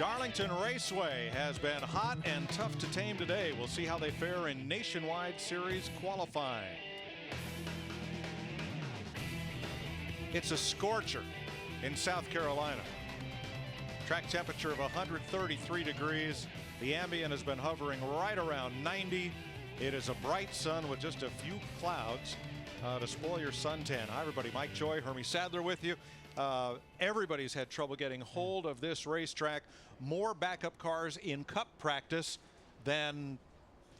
Darlington Raceway has been hot and tough to tame today. We'll see how they fare in Nationwide Series qualifying. It's a scorcher in South Carolina. Track temperature of 133 degrees. The ambient has been hovering right around 90. It is a bright sun with just a few clouds to spoil your suntan. Hi everybody, Mike Joy, Hermie Sadler with you. Everybody's had trouble getting hold of this racetrack. More backup cars in Cup practice than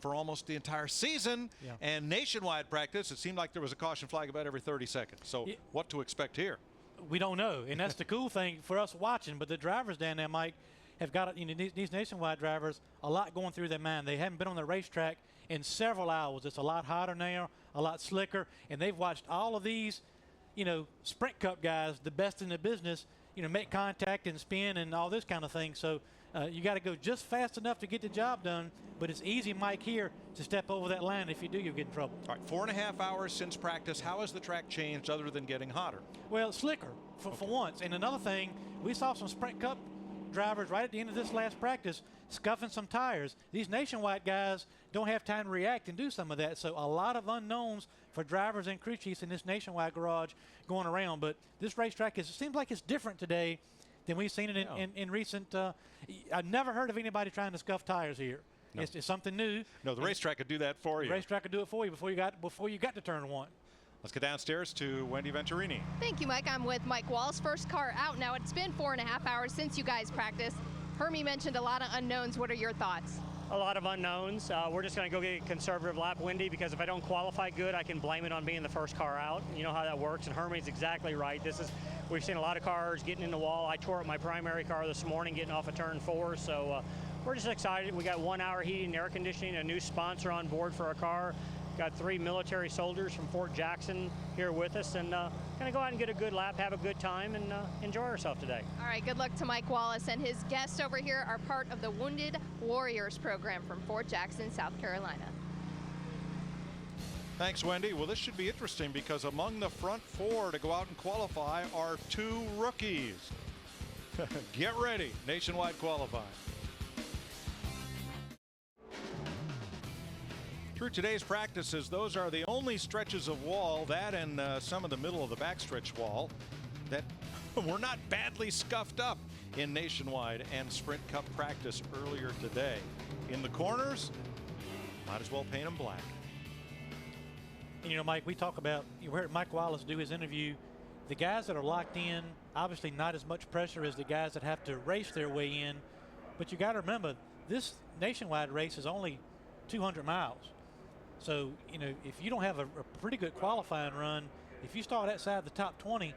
for almost the entire season. Yeah. And nationwide practice, it seemed like there was a caution flag about every 30 seconds. So what to expect here? We don't know, and that's the cool thing for us watching. But the drivers down there, Mike, have got, you know, these nationwide drivers, a lot going through their mind. They haven't been on the racetrack in several hours. It's a lot hotter now, a lot slicker, and they've watched all of these, you know, Sprint Cup guys, the best in the business, you know, make contact and spin and all this kind of thing. So you got to go just fast enough to get the job done, but it's easy, Mike, here to step over that line. If you do, you'll get in trouble. All right, 4.5 hours since practice. How has the track changed other than getting hotter? Well, it's slicker for once. And another thing, we saw some Sprint Cup drivers right at the end of this last practice scuffing some tires. These nationwide guys don't have time to react and do some of that. So a lot of unknowns for drivers and crew chiefs in this nationwide garage going around. But this racetrack seems like it's different today than we've seen it in recent. I've never heard of anybody trying to scuff tires here. No. It's something new. No, the racetrack could do that for you. The racetrack could do it for you before you got to turn one. Let's get downstairs to Wendy Venturini. Thank you, Mike. I'm with Mike Wallace. First car out now. It's been 4.5 hours since you guys practiced. Hermie mentioned a lot of unknowns. What are your thoughts? A lot of unknowns. We're just going to go get a conservative lap, Wendy, because if I don't qualify good, I can blame it on being the first car out. You know how that works, and Hermie's exactly right. We've seen a lot of cars getting in the wall. I tore up my primary car this morning getting off of turn 4, so we're just excited. We got 1 hour heating and air conditioning, a new sponsor on board for our car. Got 3 military soldiers from Fort Jackson here with us, and gonna go out and get a good lap, have a good time, and enjoy ourselves today. All right, good luck to Mike Wallace, and his guests over here are part of the Wounded Warriors program from Fort Jackson, South Carolina. Thanks, Wendy. Well, this should be interesting because among the front 4 to go out and qualify are 2 rookies. Get ready, nationwide qualifying. Through today's practices, those are the only stretches of wall, that and some of the middle of the backstretch wall, that were not badly scuffed up in Nationwide and Sprint Cup practice earlier today. In the corners, might as well paint them black. And you know, Mike, you heard Mike Wallace do his interview. The guys that are locked in, obviously not as much pressure as the guys that have to race their way in. But you got to remember, this Nationwide race is only 200 miles. So, you know, if you don't have a pretty good qualifying run, if you start outside the top 20,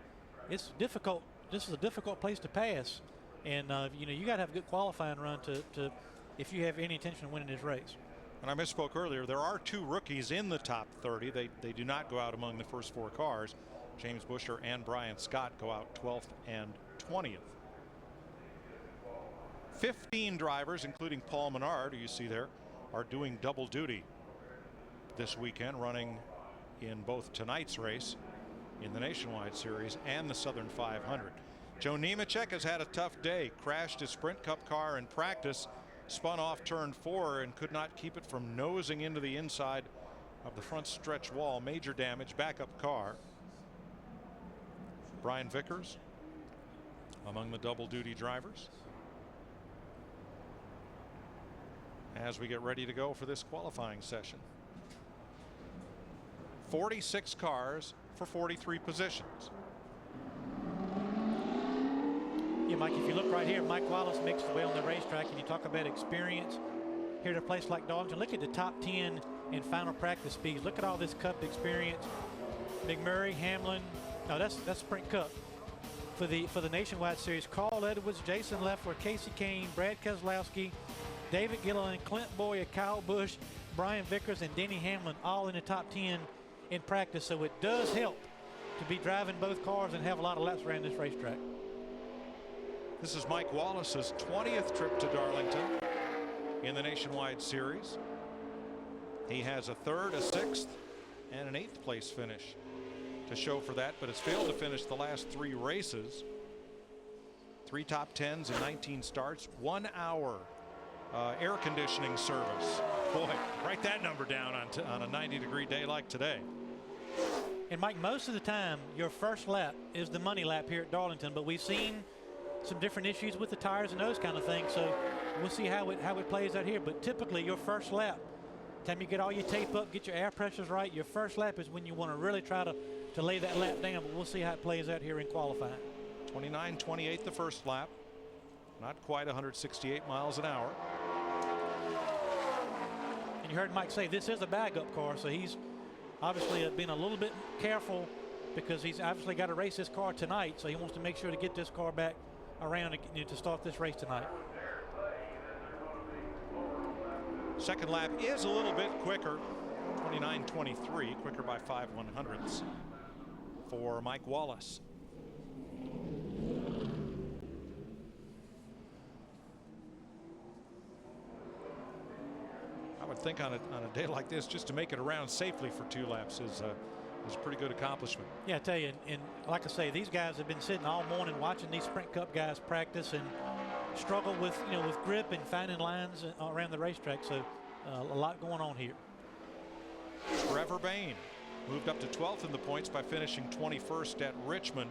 it's difficult. This is a difficult place to pass. And, you know, you got to have a good qualifying run to if you have any intention of winning this race. And I misspoke earlier. There are 2 rookies in the top 30. They do not go out among the first 4 cars. James Buescher and Brian Scott go out 12th and 20th. 15 drivers, including Paul Menard, who you see there, are doing double duty this weekend, running in both tonight's race in the Nationwide Series and the Southern 500. Joe Nemechek has had a tough day. Crashed his Sprint Cup car in practice, spun off turn 4 and could not keep it from nosing into the inside of the front stretch wall. Major damage, backup car. Brian Vickers among the double duty drivers as we get ready to go for this qualifying session. 46 cars for 43 positions. Yeah, Mike, if you look right here, Mike Wallace makes his way on the racetrack, and you talk about experience here at a place like Darlington. Look at the top 10 in final practice speeds. Look at all this Cup experience. McMurray, Hamlin. No, that's Sprint Cup. For the Nationwide Series, Carl Edwards, Jason Leffler, Casey Kane, Brad Keselowski, David Gilliland, Clint Bowyer, Kyle Busch, Brian Vickers, and Denny Hamlin, all in the top 10 in practice. So it does help to be driving both cars and have a lot of laps around this racetrack. This is Mike Wallace's 20th trip to Darlington in the Nationwide Series. He has a 3rd, a 6th, and an 8th place finish to show for that, but has failed to finish the last 3 races. 3 top 10s in 19 starts, 1 hour air conditioning service. Boy, write that number down on a 90-degree day like today. And Mike, most of the time, your first lap is the money lap here at Darlington, but we've seen some different issues with the tires and those kind of things. So we'll see how it plays out here. But typically, your first lap, time you get all your tape up, get your air pressures right, your first lap is when you want to really try to lay that lap down. But we'll see how it plays out here in qualifying. 29.28 the first lap. Not quite 168 miles an hour. And you heard Mike say this is a bag-up car, so he's obviously been a little bit careful because he's obviously got to race this car tonight, so he wants to make sure to get this car back around to start this race tonight. Second lap is a little bit quicker, 29.23, quicker by 5/100ths for Mike Wallace. I would think on a day like this, just to make it around safely for 2 laps is a pretty good accomplishment. Yeah, I tell you, and like I say, these guys have been sitting all morning watching these Sprint Cup guys practice and struggle with with grip and finding lines around the racetrack. So a lot going on here. Trevor Bayne moved up to 12th in the points by finishing 21st at Richmond.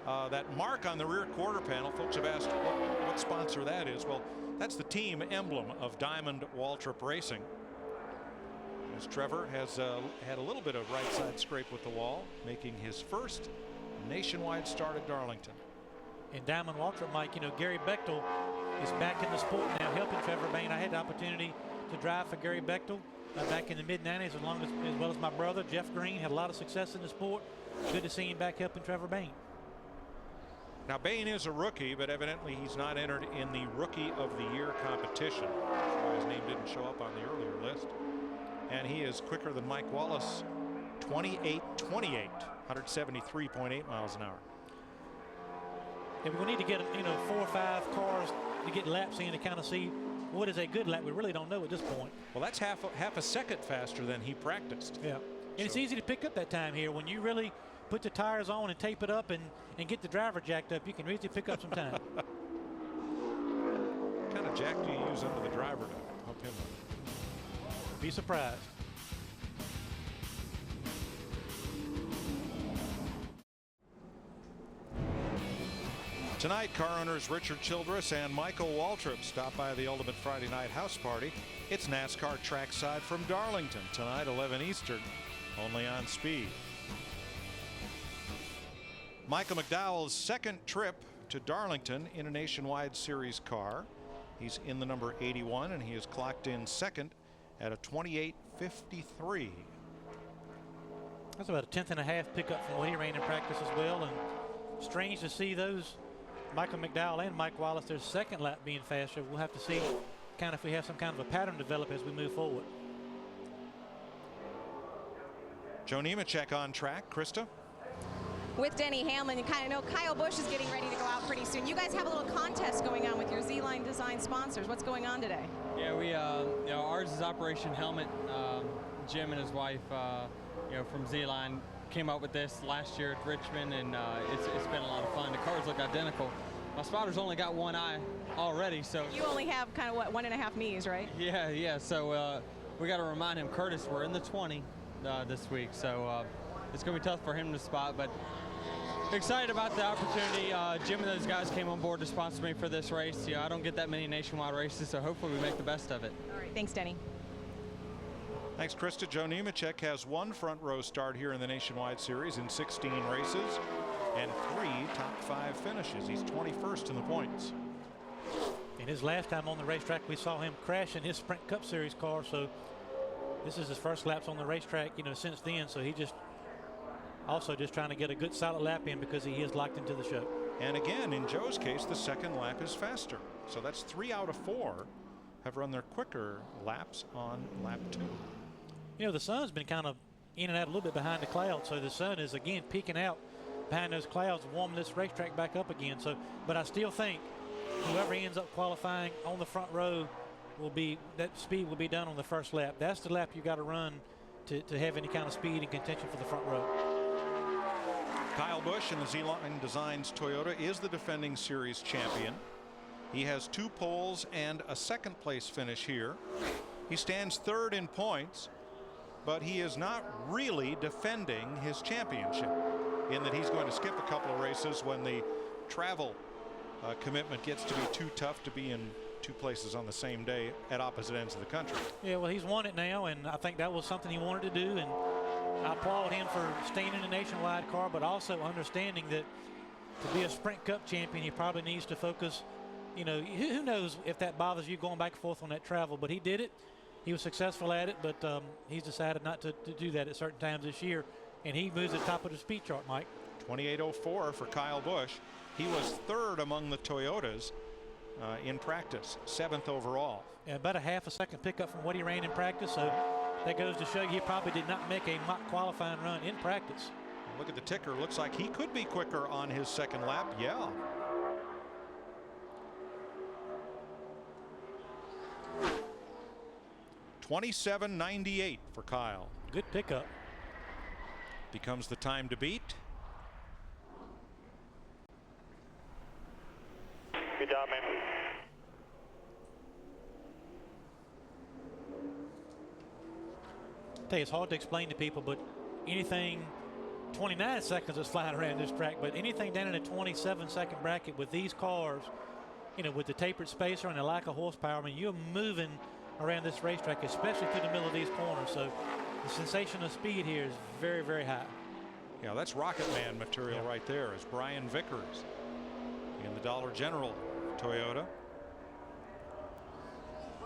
That mark on the rear quarter panel, folks have asked what sponsor that is. Well, that's the team emblem of Diamond Waltrip Racing. As Trevor has had a little bit of right side scrape with the wall, making his first nationwide start at Darlington. And Diamond Waltrip, Mike, Gary Bechtel is back in the sport now, helping Trevor Bayne. I had the opportunity to drive for Gary Bechtel back in the mid-90s, as well as my brother Jeff Green. Had a lot of success in the sport. Good to see him back helping Trevor Bayne. Now, Bayne is a rookie, but evidently he's not entered in the Rookie of the Year competition. That's why his name didn't show up on the earlier list. And he is quicker than Mike Wallace, 28.28, 173.8 miles an hour. And we need to get 4 or 5 cars to get laps in to kind of see what is a good lap. We really don't know at this point. Well, that's half a second faster than he practiced. Yeah, and it's easy to pick up that time here when you really put the tires on and tape it up and get the driver jacked up. You can easily pick up some time. What kind of jack do you use under the driver to pump him up? Be surprised. Tonight, car owners Richard Childress and Michael Waltrip stop by the Ultimate Friday Night House Party. It's NASCAR trackside from Darlington tonight, 11 Eastern, only on Speed. Michael McDowell's second trip to Darlington in a Nationwide Series car. He's in the number 81, and he is clocked in second at a 28.53. That's about a 10th and a half pickup from what he ran in practice as well. And strange to see those Michael McDowell and Mike Wallace, their second lap being faster. We'll have to see kind of if we have some kind of a pattern develop as we move forward. Joe Nemechek on track. Krista? With Denny Hamlin, you kind of know Kyle Busch is getting ready to go out pretty soon. You guys have a little contest going on with your Z-Line Design sponsors. What's going on today? Yeah, we, ours is Operation Helmet. Jim and his wife, from Z-Line came up with this last year at Richmond, and it's been a lot of fun. The cars look identical. My spotter's only got one eye already, so. You only have kind of, 1.5 knees, right? Yeah, so we got to remind him, Curtis, we're in the 20 this week, so it's going to be tough for him to spot, but excited about the opportunity. Jim and those guys came on board to sponsor me for this race. I don't get that many nationwide races, so hopefully we make the best of it. All right, thanks, Denny. Thanks, Krista. Joe Nemechek has 1 front row start here in the Nationwide Series in 16 races and 3 top 5 finishes. He's 21st in the points. And his last time on the racetrack, we saw him crash in his Sprint Cup Series car. So this is his first laps on the racetrack, since then. So he just trying to get a good solid lap in because he is locked into the show. And again, in Joe's case, the second lap is faster. So that's 3 out of 4 have run their quicker laps on lap 2. The sun's been kind of in and out a little bit behind the clouds. So the sun is again peeking out behind those clouds, warming this racetrack back up again. So, but I still think whoever ends up qualifying on the front row that speed will be done on the first lap. That's the lap you got to run to have any kind of speed and contention for the front row. Kyle Busch in the Z-Line Designs Toyota is the defending series champion. He has 2 poles and a second place finish here. He stands third in points, but he is not really defending his championship, in that he's going to skip a couple of races when the travel commitment gets to be too tough to be in 2 places on the same day at opposite ends of the country. Yeah, well, he's won it now, and I think that was something he wanted to do, and I applaud him for staying in the nationwide car, but also understanding that to be a Sprint Cup champion, he probably needs to focus. You know, who knows if that bothers you going back and forth on that travel, but he did it. He was successful at it, but he's decided not to do that at certain times this year, and he moves to the top of the speed chart, Mike. 28:04 for Kyle Busch. He was third among the Toyotas in practice, 7th overall. Yeah, about a half a second pickup from what he ran in practice, so that goes to show you he probably did not make a mock qualifying run in practice. Look at the ticker. Looks like he could be quicker on his second lap. Yeah. $27.98 for Kyle. Good pickup. Becomes the time to beat. Good job, man. Tell you, it's hard to explain to people, but anything 29 seconds is flying around this track, but anything down in the 27-second bracket with these cars, you know, with the tapered spacer and the lack of horsepower, I mean, you're moving around this racetrack, especially through the middle of these corners. So the sensation of speed here is very, very high. Yeah, that's Rocket Man material right there. Is Brian Vickers in the Dollar General Toyota.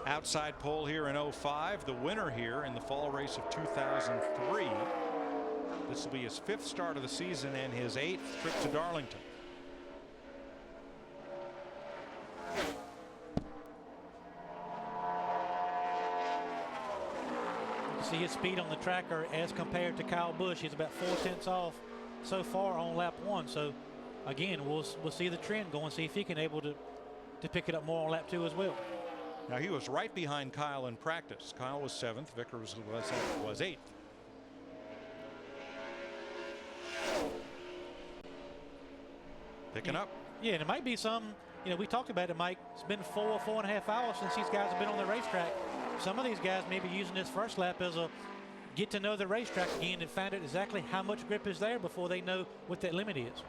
Outside pole here in 05. The winner here in the fall race of 2003. This will be his 5th start of the season and his 8th trip to Darlington. You see his speed on the tracker as compared to Kyle Busch. He's about 4/10 off so far on lap 1. So again, we'll see the trend going, see if he can able to pick it up more on lap 2 as well. Now he was right behind Kyle in practice. Kyle was 7th. Vickers was 8th. Picking up. Yeah, and it might be some, you know, we talked about it, Mike. It's been 4.5 hours since these guys have been on the racetrack. Some of these guys may be using this first lap as a get to know the racetrack again and find out exactly how much grip is there before they know what that limit is.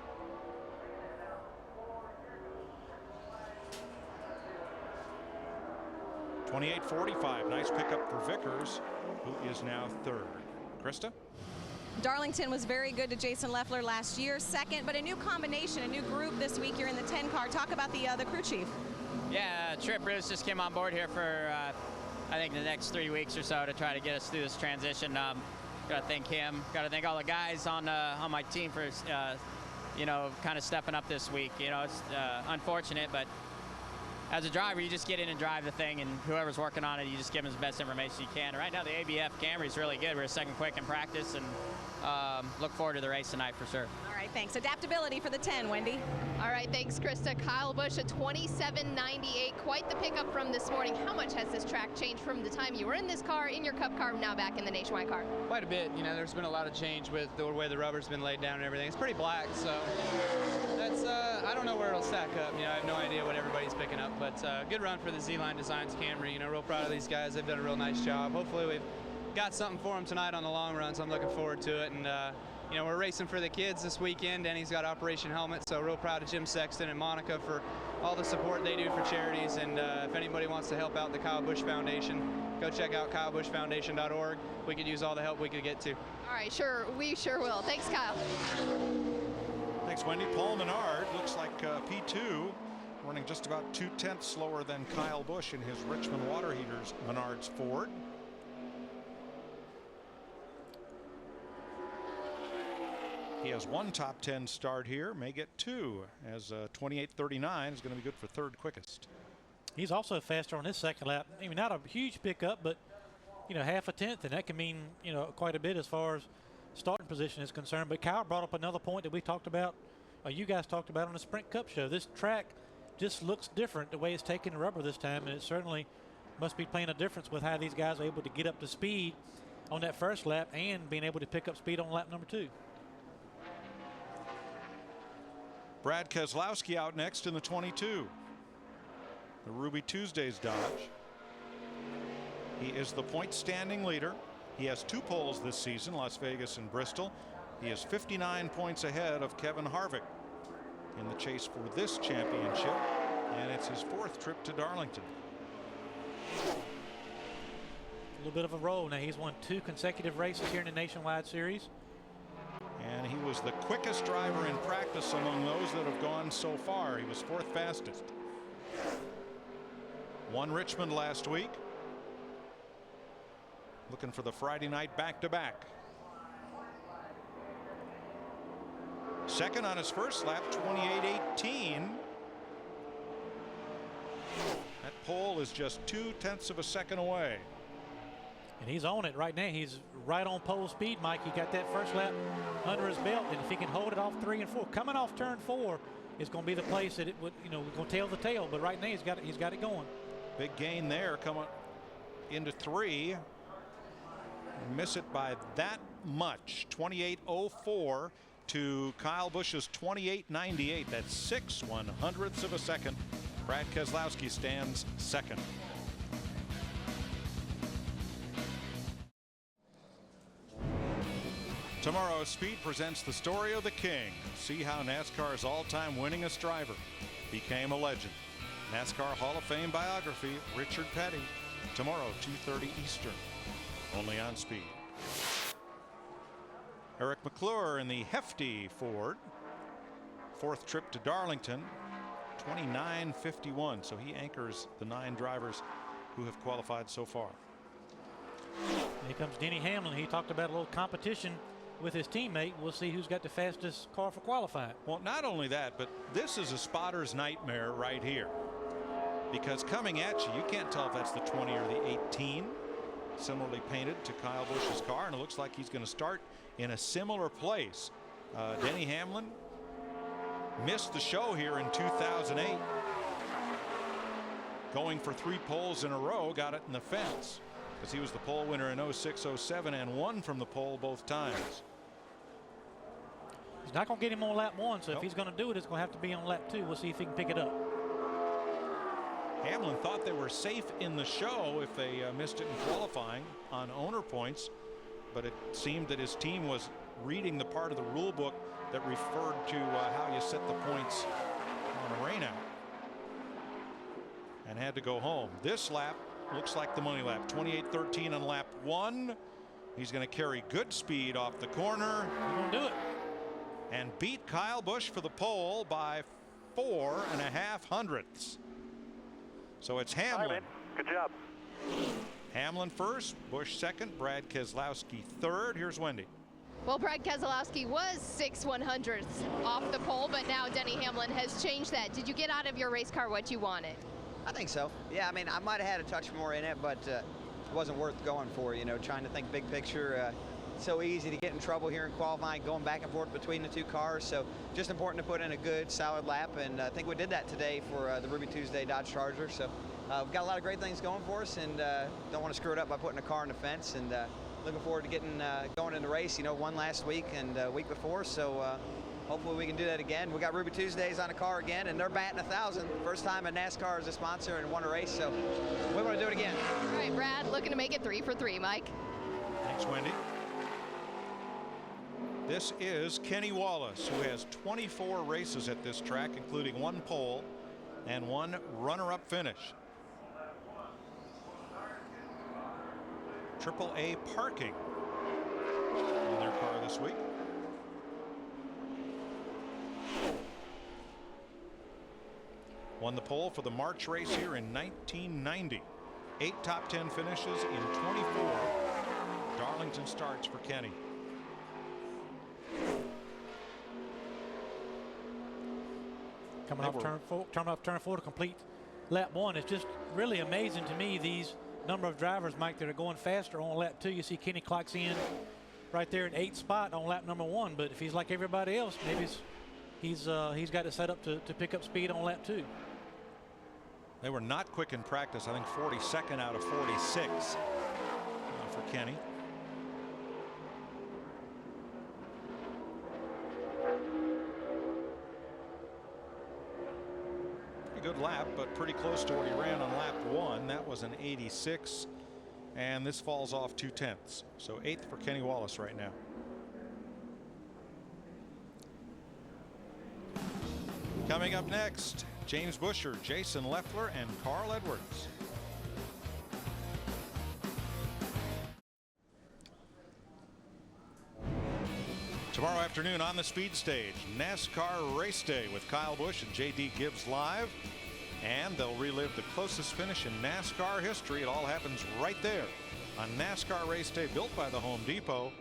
$28.45. Nice pickup for Vickers, who is now 3rd. Krista? Darlington was very good to Jason Leffler last year, 2nd, but a new combination, a new group this week. You're in the 10 car. Talk about the crew chief. Yeah, Trip Bruce just came on board here for I think the next 3 weeks or so to try to get us through this transition. Got to thank him. Got to thank all the guys on my team for you know, kind of stepping up this week. You know, it's unfortunate, but as a driver, you just get in and drive the thing, and whoever's working on it, you just give them the best information you can. Right now, the ABF Camry is really good. We're 2nd quick in practice, and look forward to the race tonight for sure. All right, thanks. Adaptability for the 10, Wendy. All right, thanks, Krista. Kyle Busch at 27.98. Quite the pickup from this morning. How much has this track changed from the time you were in this car, in your Cup car, now back in the Nationwide car? Quite a bit. You know, there's been a lot of change with the way the rubber's been laid down and everything. It's pretty black, so that's I don't know where it'll stack up. You know, I have no idea what everybody's picking up, but good run for the Z-Line Designs Camry. You know, real proud of these guys. They've done a real nice job. Hopefully we've got something for them tonight on the long run, so I'm looking forward to it. And you know, we're racing for the kids this weekend. Denny's got Operation Helmet, so real proud of Jim Sexton and Monica for all the support they do for charities. And if anybody wants to help out the Kyle Busch Foundation, go check out kylebuschfoundation.org. We could use all the help we could get to. All right, sure, we sure will. Thanks, Kyle. Thanks, Wendy. Paul Menard looks like P2, running just about 2/10 slower than Kyle Busch in his Richmond Water Heaters Menard's Ford. He has 1 top 10 start here, may get 2, as 28.39 is going to be good for 3rd quickest. He's also faster on his second lap. I mean, not a huge pickup, but you know, 1/2 tenth, and that can mean, you know, quite a bit as far as starting position is concerned. But Kyle brought up another point that we talked about, you guys talked about on the Sprint Cup show. This track just looks different the way it's taking the rubber this time, and it certainly must be playing a difference with how these guys are able to get up to speed on that first lap and being able to pick up speed on lap number 2. Brad Keselowski out next in the 22. The Ruby Tuesdays Dodge. He is the point standing leader. He has 2 poles this season, Las Vegas and Bristol. He is 59 points ahead of Kevin Harvick in the chase for this championship, and it's his 4th trip to Darlington. A little bit of a roll now. He's won 2 consecutive races here in the Nationwide Series. And he was the quickest driver in practice among those that have gone so far. He was 4th fastest. Won Richmond last week. Looking for the Friday night back-to-back. Second on his first lap, 28.18. That pole is just 0.2 of a second away. And he's on it right now. He's right on pole speed, Mike. He got that first lap under his belt, and if he can hold it off 3 and 4, coming off turn 4 is going to be the place that it would, we're going to tail the tail. But right now he's got it going. Big gain there, coming into 3. Miss it by that much. 28.04 to Kyle Busch's 28.98. That's 6/100ths of a second. Brad Keselowski stands second. Tomorrow's Speed presents the story of the King. See how NASCAR's all-time winningest driver became a legend. NASCAR Hall of Fame biography, Richard Petty. Tomorrow, 2:30 Eastern. Only on Speed. Eric McClure in the hefty Ford. 4th trip to Darlington. 29.51. So he anchors the 9 drivers who have qualified so far. Here comes Denny Hamlin. He talked about a little competition with his teammate. We'll see who's got the fastest car for qualifying. Well, not only that, but this is a spotter's nightmare right here. Because coming at you, you can't tell if that's the 20 or the 18. Similarly painted to Kyle Busch's car, and it looks like he's going to start in a similar place. Denny Hamlin missed the show here in 2008. Going for 3 poles in a row, got it in the fence. Because he was the pole winner in 06, 07, and won from the pole both times. He's not going to get him on lap 1, so if he's going to do it, it's going to have to be on lap 2. We'll see if he can pick it up. Hamlin thought they were safe in the show if they missed it in qualifying on owner points, but it seemed that his team was reading the part of the rule book that referred to how you set the points on a rainout, and had to go home. This lap looks like the money lap. 28.13 on lap 1. He's going to carry good speed off the corner. He's going to do it. And beat Kyle Busch for the pole by 4.5 hundredths. So it's Hamlin. Good job. Hamlin first, Busch second, Brad Keselowski third. Here's Wendy. Well, Brad Keselowski was 6/100ths off the pole, but now Denny Hamlin has changed that. Did you get out of your race car what you wanted? I think so. Yeah, I mean, I might have had a touch more in it, but it wasn't worth going for, trying to think big picture. So easy to get in trouble here in qualifying, going back and forth between the 2 cars. So just important to put in a good, solid lap, and I think we did that today for the Ruby Tuesday Dodge Charger. So we've got a lot of great things going for us, and don't want to screw it up by putting a car in the fence. And looking forward to getting going in the race. Won last week and week before, so hopefully we can do that again. We got Ruby Tuesdays on the car again, and they're batting 1,000. First time a NASCAR is a sponsor and won a race, so we want to do it again. All right, Brad, looking to make it 3 for 3, Mike. Thanks, Wendy. This is Kenny Wallace, who has 24 races at this track, including 1 pole and 1 runner-up finish. AAA parking in their car this week. Won the pole for the March race here in 1990. 8 top 10 finishes in 24 Darlington starts for Kenny. Coming off turn 4 to complete lap 1. It's just really amazing to me, these number of drivers, Mike, that are going faster on lap 2. You see Kenny clocks in right there at 8th spot on lap number 1. But if he's like everybody else, maybe he's got it set up to pick up speed on lap 2. They were not quick in practice. I think 42nd out of 46 for Kenny. good lap, but pretty close to what he ran on lap 1. That was an 86, and this falls off 2/10. So 8th for Kenny Wallace right now. Coming up next, James Buescher, Jason Leffler, and Carl Edwards. Tomorrow afternoon on the speed stage, NASCAR Race Day with Kyle Busch and J.D. Gibbs live. And they'll relive the closest finish in NASCAR history. It all happens right there on NASCAR Race Day, built by the Home Depot.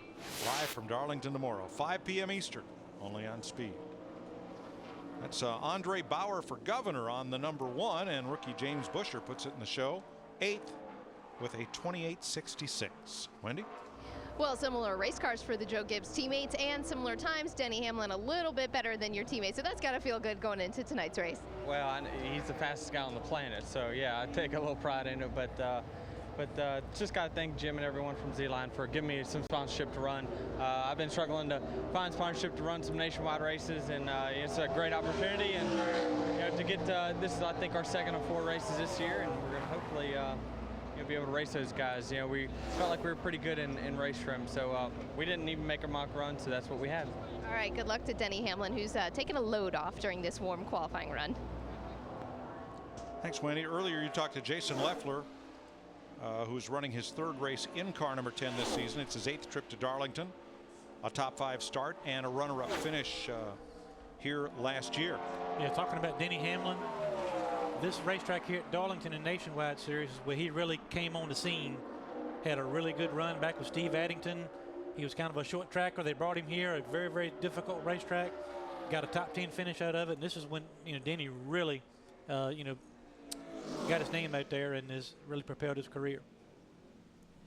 Live from Darlington tomorrow, 5 p.m. Eastern, only on Speed. That's Andre Bauer for governor on the number 1, and rookie James Buescher puts it in the show, 8th with a 28.66. Wendy? Well, similar race cars for the Joe Gibbs teammates and similar times. Denny Hamlin a little bit better than your teammate, so that's got to feel good going into tonight's race. Well, he's the fastest guy on the planet, so yeah, I take a little pride in it, but just got to thank Jim and everyone from Z-Line for giving me some sponsorship to run. I've been struggling to find sponsorship to run some nationwide races, and it's a great opportunity. And to get this is, I think, our second of 4 races this year, and we're going to hopefully be able to race those guys. We felt like we were pretty good in race trim, so we didn't even make a mock run, so that's what we had. All right, good luck to Denny Hamlin, who's taking a load off during this warm qualifying run. Thanks, Wendy. Earlier you talked to Jason Leffler, who's running his 3rd race in car number 10 this season. It's his 8th trip to Darlington, a top 5 start and a runner-up finish here last year. Yeah, talking about Denny Hamlin, this racetrack here at Darlington in Nationwide Series is where he really came on the scene. Had a really good run back with Steve Addington. He was kind of a short tracker. They brought him here, a very, very difficult racetrack. Got a top 10 finish out of it, and this is when Denny really got his name out there and has really propelled his career.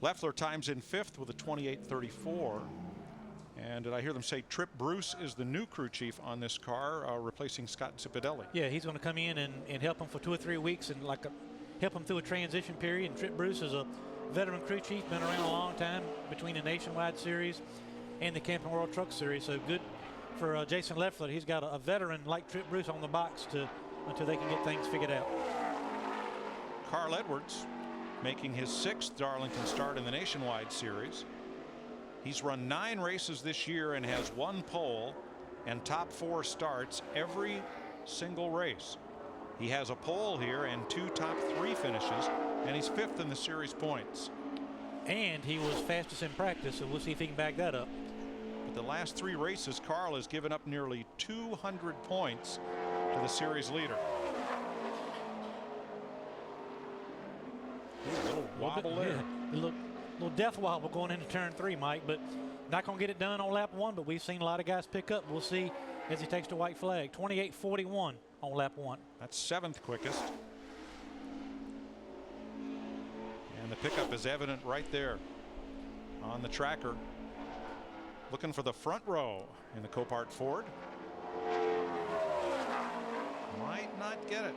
Leffler times in 5th with a 28.34. And did I hear them say Trip Bruce is the new crew chief on this car, replacing Scott Zipadelli? Yeah, he's going to come in and help him for 2 or 3 weeks and help him through a transition period. And Trip Bruce is a veteran crew chief, been around a long time between the Nationwide Series and the Camping World Truck Series. So good for Jason Leffler. He's got a veteran like Trip Bruce on the box until they can get things figured out. Carl Edwards making his 6th Darlington start in the Nationwide Series. He's run 9 races this year and has 1 pole and top 4 starts every single race. He has a pole here and 2 top 3 finishes, and he's 5th in the series points. And he was fastest in practice, so we'll see if he can back that up. But the last 3 races, Carl has given up nearly 200 points to the series leader. Ooh, a little wobble there. Yeah, a little death wobble going into turn 3, Mike, but not going to get it done on lap 1, but we've seen a lot of guys pick up. We'll see as he takes the white flag. 28.41 on lap 1. That's 7th quickest. And the pickup is evident right there on the tracker. Looking for the front row in the Copart Ford. Might not get it.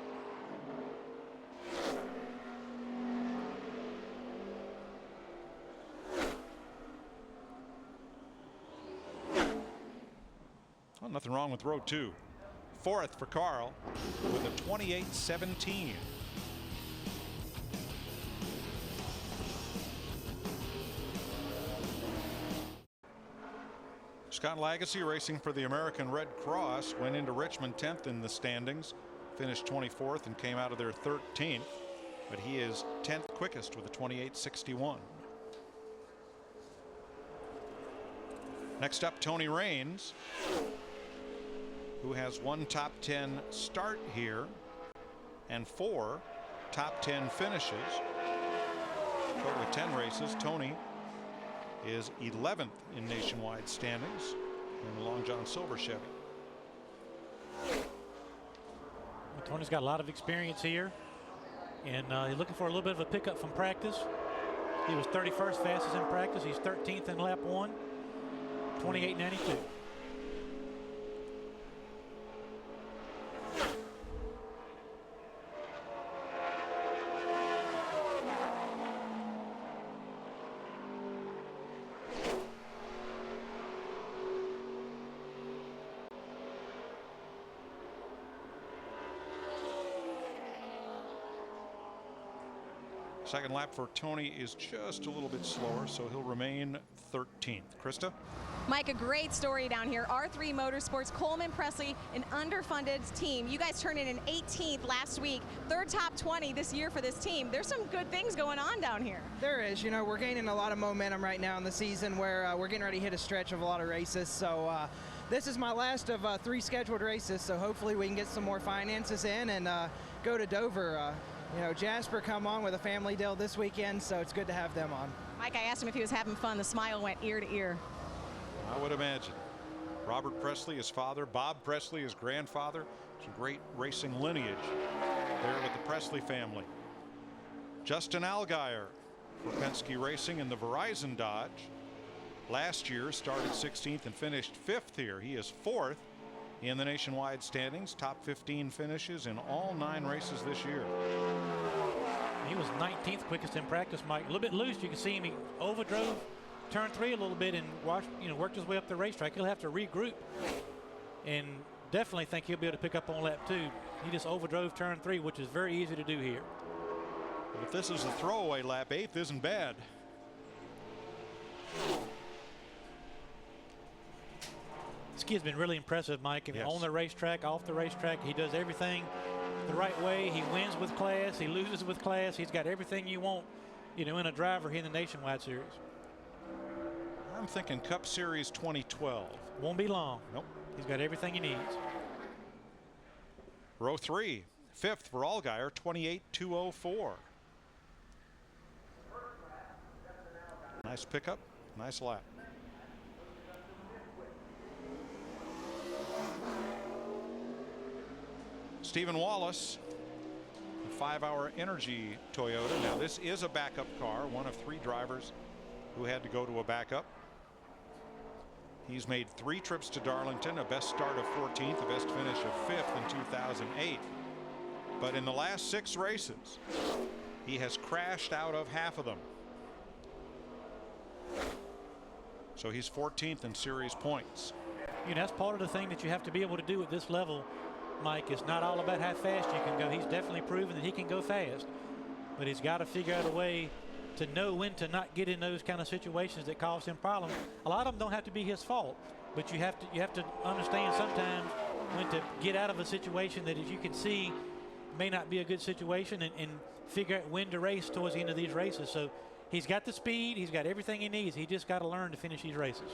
Well, nothing wrong with row 2. 4th for Carl with a 28.17. Scott Lagasse, racing for the American Red Cross, went into Richmond 10th in the standings, finished 24th and came out of there 13th, but he is 10th quickest with a 28.61. Next up, Tony Raines, who has 1 top 10 start here and 4 top 10 finishes. Total of 10 races. Tony is 11th in nationwide standings in the Long John Silver Chevy. Tony's got a lot of experience here, and he's looking for a little bit of a pickup from practice. He was 31st fastest in practice. He's 13th in lap 1. 28.92. Second lap for Tony is just a little bit slower, so he'll remain 13th. Krista? Mike, a great story down here. R3 Motorsports, Coleman Pressley, an underfunded team. You guys turned in an 18th last week, third top 20 this year for this team. There's some good things going on down here. There is. You know, we're gaining a lot of momentum right now in the season where we're getting ready to hit a stretch of a lot of races. So this is my last of 3 scheduled races, so hopefully we can get some more finances in and go to Dover. You know, Jasper come on with a family deal this weekend, so it's good to have them on. Mike, I asked him if he was having fun. The smile went ear to ear. I would imagine. Robert Pressley, his father. Bob Pressley, his grandfather. Some great racing lineage there with the Pressley family. Justin Allgaier for Penske Racing in the Verizon Dodge. Last year started 16th and finished 5th here. He is 4th in the nationwide standings. Top 15 finishes in all 9 races this year. He was 19th quickest in practice, Mike. A little bit loose. You can see him. He overdrove turn 3 a little bit and worked his way up the racetrack. He'll have to regroup, and definitely think he'll be able to pick up on lap 2. He just overdrove turn 3, which is very easy to do here. But if this is a throwaway lap, 8th isn't bad. This kid's been really impressive, Mike. Yes. On the racetrack, off the racetrack, he does everything the right way. He wins with class. He loses with class. He's got everything you want, in a driver here in the Nationwide Series. I'm thinking Cup Series 2012. Won't be long. Nope. He's got everything he needs. Row 3, 5th for Allgaier, 28.204. Nice pickup, nice lap. Stephen Wallace, the 5-hour Energy Toyota. Now this is a backup car, one of 3 drivers who had to go to a backup. He's made 3 trips to Darlington, a best start of 14th, a best finish of 5th in 2008. But in the last 6 races, he has crashed out of half of them. So he's 14th in series points. That's part of the thing that you have to be able to do at this level, Mike. It's not all about how fast you can go. He's definitely proven that he can go fast, but he's got to figure out a way to know when to not get in those kind of situations that cause him problems. A lot of them don't have to be his fault, but you have to understand sometimes when to get out of a situation that, as you can see, may not be a good situation, and figure out when to race towards the end of these races. So he's got the speed, he's got everything he needs. He just got to learn to finish these races.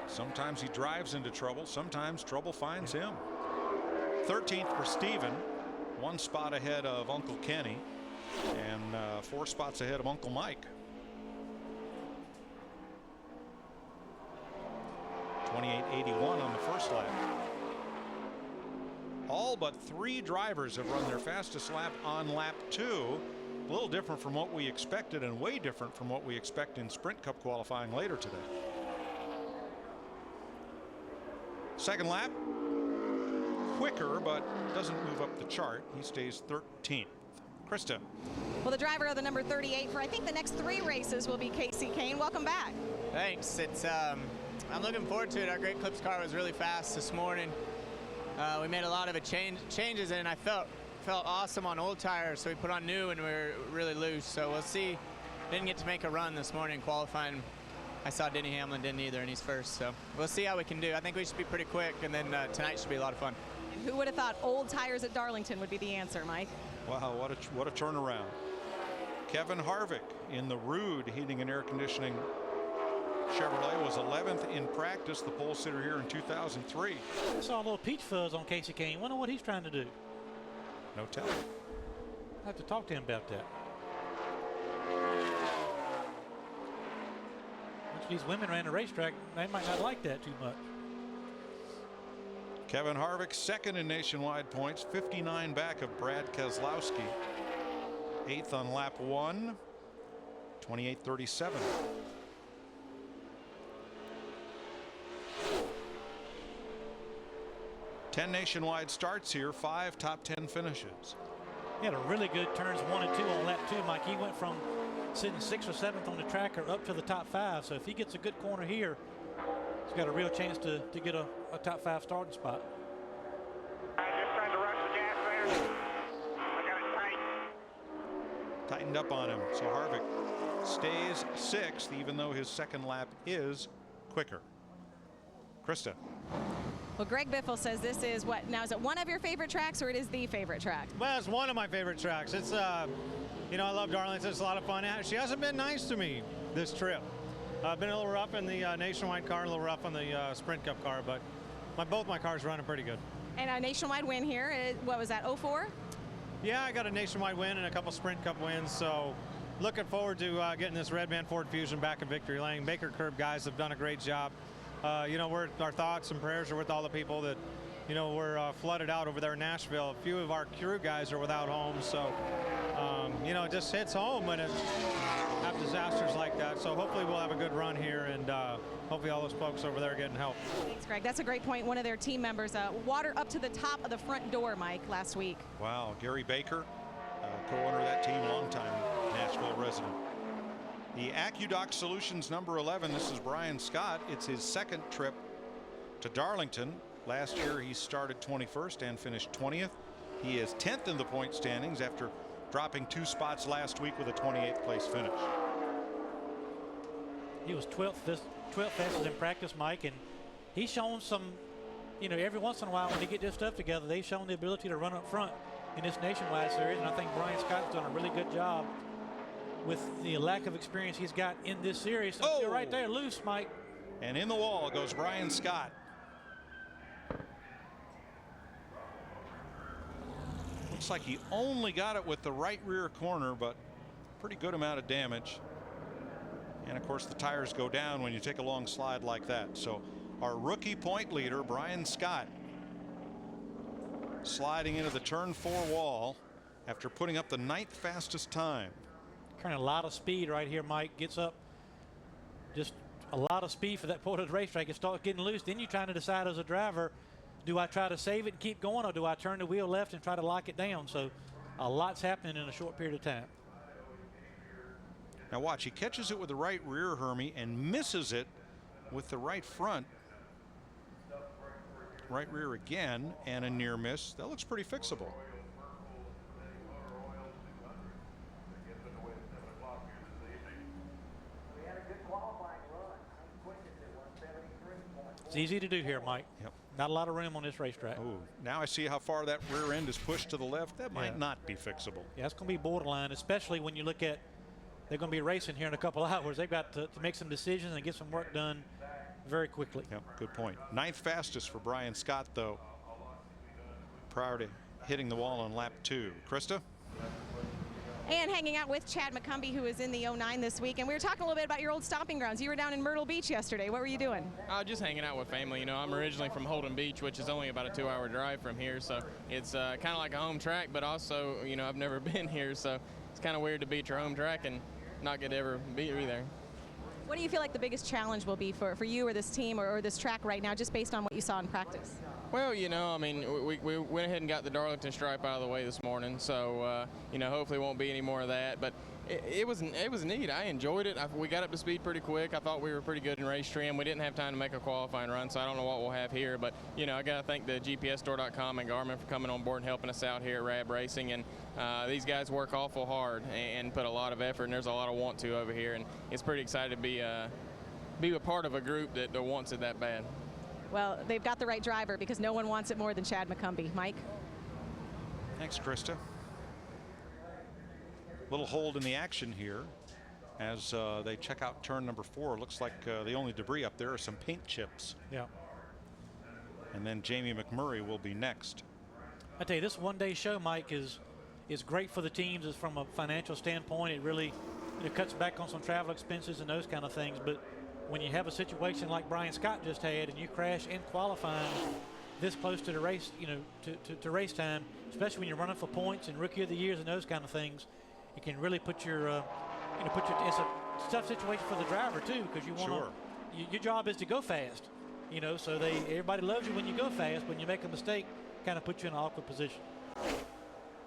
Sometimes he drives into trouble, sometimes trouble finds him. 13th for Steven, 1 spot ahead of Uncle Kenny, and 4 spots ahead of Uncle Mike. 28.81 on the first lap. All but 3 drivers have run their fastest lap on lap 2. A little different from what we expected, and way different from what we expect in Sprint Cup qualifying later today. Second lap, quicker, but doesn't move up the chart. He stays 13th. Krista. Well, the driver of the number 38 for I think the next 3 races will be Casey Kane. Welcome back. Thanks. It's I'm looking forward to it. Our Great Clips car was really fast this morning. We made a lot of changes, and I felt awesome on old tires, so we put on new and we were really loose. So we'll see. Didn't get to make a run this morning qualifying. I saw Denny Hamlin didn't either, and he's first. So we'll see how we can do. I think we should be pretty quick, and then tonight should be a lot of fun. And who would have thought old tires at Darlington would be the answer, Mike? Wow, what a turnaround. Kevin Harvick in the Rude Heating and Air Conditioning Chevrolet was 11th in practice, the pole sitter here in 2003. I saw a little peach fuzz on Casey Kane. Wonder what he's trying to do. No telling. I have to talk to him about that. Once these women ran a racetrack, they might not like that too much. Kevin Harvick 2nd in nationwide points, 59 back of Brad Keselowski. 8th on lap 1, 28.37. Ten nationwide starts here, 5 top 10 finishes. He had a really good turns 1 and 2 on lap 2, Mike. He went from sitting 6th or 7th on the tracker up to the top 5. So if he gets a good corner here, he's got a real chance to get a top 5 starting spot. I just tried to rush the gas there. I got it tight. tightened up on him. So Harvick stays 6th, even though his second lap is quicker. Krista. Well, Greg Biffle says this is what now, is it one of your favorite tracks or it is the favorite track? Well, it's one of my favorite tracks. It's you know, I love Darlington. It's a lot of fun. She hasn't been nice to me this trip. I've been a little rough in the Nationwide car, a little rough on the Sprint Cup car, but both my cars running pretty good. And a Nationwide win here, what was that, 04? Yeah, I got a Nationwide win and a couple Sprint Cup wins, so looking forward to getting this Red Man Ford Fusion back in victory lane. Baker Curb guys have done a great job. You know, our thoughts and prayers are with all the people that, you know, were flooded out over there in Nashville. A few of our crew guys are without homes, so, you know, it just hits home when it's have disasters like that. So hopefully we'll have a good run here, and hopefully all those folks over there are getting help. Thanks, Greg. That's a great point. One of their team members, water up to the top of the front door, Mike, last week. Wow, Gary Baker, co-owner of that team, longtime Nashville resident. The AccuDoc Solutions number 11. This is Brian Scott. It's his second trip to Darlington. Last year he started 21st and finished 20th. He is 10th in the point standings after dropping 2 spots last week with a 28th place finish. He was 12th fastest in practice, Mike, and he's shown some, you know, every once in a while when they get their stuff together, they've shown the ability to run up front in this Nationwide series, and I think Brian Scott's done a really good job with the lack of experience he's got in this series. So you're right there, loose, Mike. And in the wall goes Brian Scott. Looks like he only got it with the right rear corner, but pretty good amount of damage. And of course the tires go down when you take a long slide like that. So our rookie point leader, Brian Scott, sliding into the turn 4 wall after putting up the 9th fastest time. Carrying a lot of speed right here, Mike. Gets up just a lot of speed for that part of the racetrack. It starts getting loose. Then you're trying to decide as a driver, do I try to save it and keep going, or do I turn the wheel left and try to lock it down? So a lot's happening in a short period of time. Now watch, he catches it with the right rear, Hermie, and misses it with the right front. Right rear again, and a near miss. That looks pretty fixable. It's easy to do here, Mike. Yep. Not a lot of room on this racetrack. Oh, now I see how far that rear end is pushed to the left. That might not be fixable. Yeah, it's going to be borderline, especially when you look at they're going to be racing here in a couple hours. They've got to make some decisions and get some work done very quickly. Yep, good point. 9th fastest for Brian Scott, though, prior to hitting the wall on lap 2. Krista? And hanging out with Chad McCumbee, who is in the 09 this week. And we were talking a little bit about your old stomping grounds. You were down in Myrtle Beach yesterday. What were you doing? Just hanging out with family. You know, I'm originally from Holden Beach, which is only about a 2-hour drive from here. So it's kind of like a home track, but also, you know, I've never been here. So it's kind of weird to be at your home track and not get to ever be there. What do you feel like the biggest challenge will be for you or this team or this track right now, just based on what you saw in practice? Well, you know, I mean, we went ahead and got the Darlington stripe out of the way this morning, so you know, hopefully won't be any more of that. But it was neat. I enjoyed it. We got up to speed pretty quick. I thought we were pretty good in race trim. We didn't have time to make a qualifying run, so I don't know what we'll have here. But you know, I got to thank the GPSstore.com and Garmin for coming on board and helping us out here at Rab Racing. And these guys work awful hard and put a lot of effort, and there's a lot of want to over here. And it's pretty excited to be a part of a group that wants it that bad. Well, they've got the right driver because no one wants it more than Chad McCumbee. Mike? Thanks, Krista. Little hold in the action here as they check out turn number 4. Looks like the only debris up there are some paint chips. Yeah. And then Jamie McMurray will be next. I tell you, this one-day show, Mike, is great for the teams. Is from a financial standpoint. It really cuts back on some travel expenses and those kind of things. But when you have a situation like Brian Scott just had and you crash in qualifying this close to the race, you know, to race time, especially when you're running for points and rookie of the years and those kind of things, it can really put your, it's a tough situation for the driver too, because you want to, your job is to go fast, you know, so everybody loves you when you go fast. When you make a mistake, kind of puts you in an awkward position.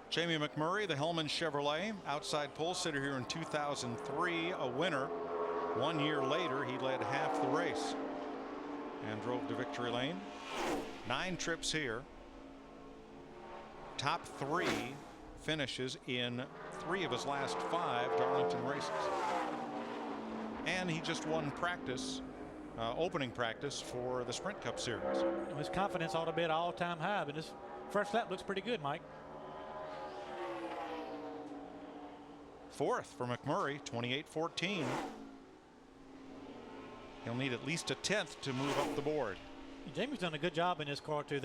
Jamie McMurray, the Hellman Chevrolet outside pole sitter here in 2003, a winner. 1 year later, he led half the race and drove to victory lane. 9 trips here. Top 3 finishes in 3 of his last 5 Darlington races. And he just won practice, opening practice for the Sprint Cup Series. His confidence ought to be at an all-time high, but his first lap looks pretty good, Mike. 4th for McMurray, 28-14. He'll need at least a 10th to move up the board. Jamie's done a good job in this car too.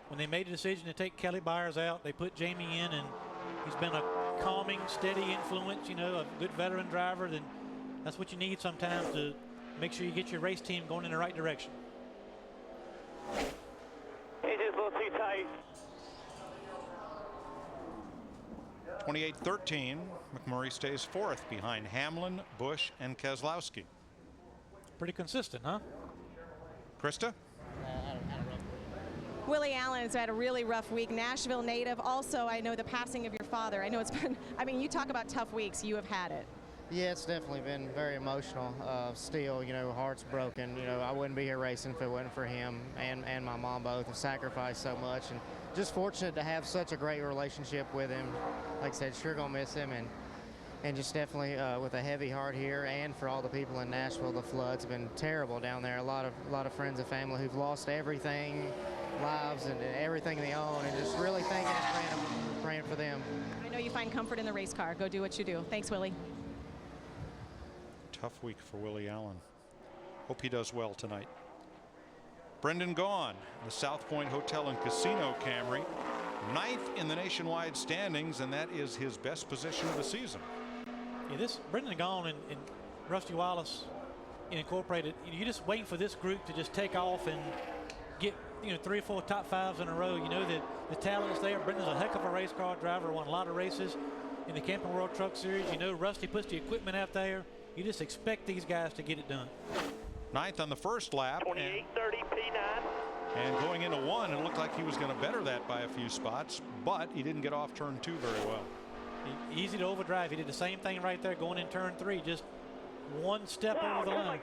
When they made a decision to take Kelly Byers out, they put Jamie in, and he's been a calming, steady influence, you know, a good veteran driver. Then that's what you need sometimes to make sure you get your race team going in the right direction. It is a little too tight. 28-13, McMurray stays 4th behind Hamlin, Busch, and Keselowski. Pretty consistent, huh? Krista? Willie Allen has had a really rough week. Nashville native. Also, I know the passing of your father. I know it's been, I mean, you talk about tough weeks. You have had it. Yeah, it's definitely been very emotional. Still, you know, heart's broken. You know, I wouldn't be here racing if it wasn't for him and my mom both have sacrificed so much. And just fortunate to have such a great relationship with him. Like I said, sure gonna miss him, and just definitely with a heavy heart here, and for all the people in Nashville. The flood's been terrible down there. A lot of friends and family who've lost everything, lives and everything they own, and just really thinking and praying for them. I know you find comfort in the race car. Go do what you do. Thanks, Willie. Tough week for Willie Allen. Hope he does well tonight. Brendan Gaughan, the South Point Hotel and Casino Camry, 9th in the nationwide standings, and that is his best position of the season. Yeah, this Brendan Gaughan and Rusty Wallace Incorporated, you just wait for this group to just take off and get, you know, 3 or 4 top 5s in a row. You know that the talent's there. Brendan's a heck of a race car driver, won a lot of races in the Camping World Truck Series. You know, Rusty puts the equipment out there. You just expect these guys to get it done. 9th on the first lap. 28-30 P9. And going into 1, it looked like he was going to better that by a few spots, but he didn't get off turn 2 very well. Easy to overdrive. He did the same thing right there going in turn 3, just one step over the line.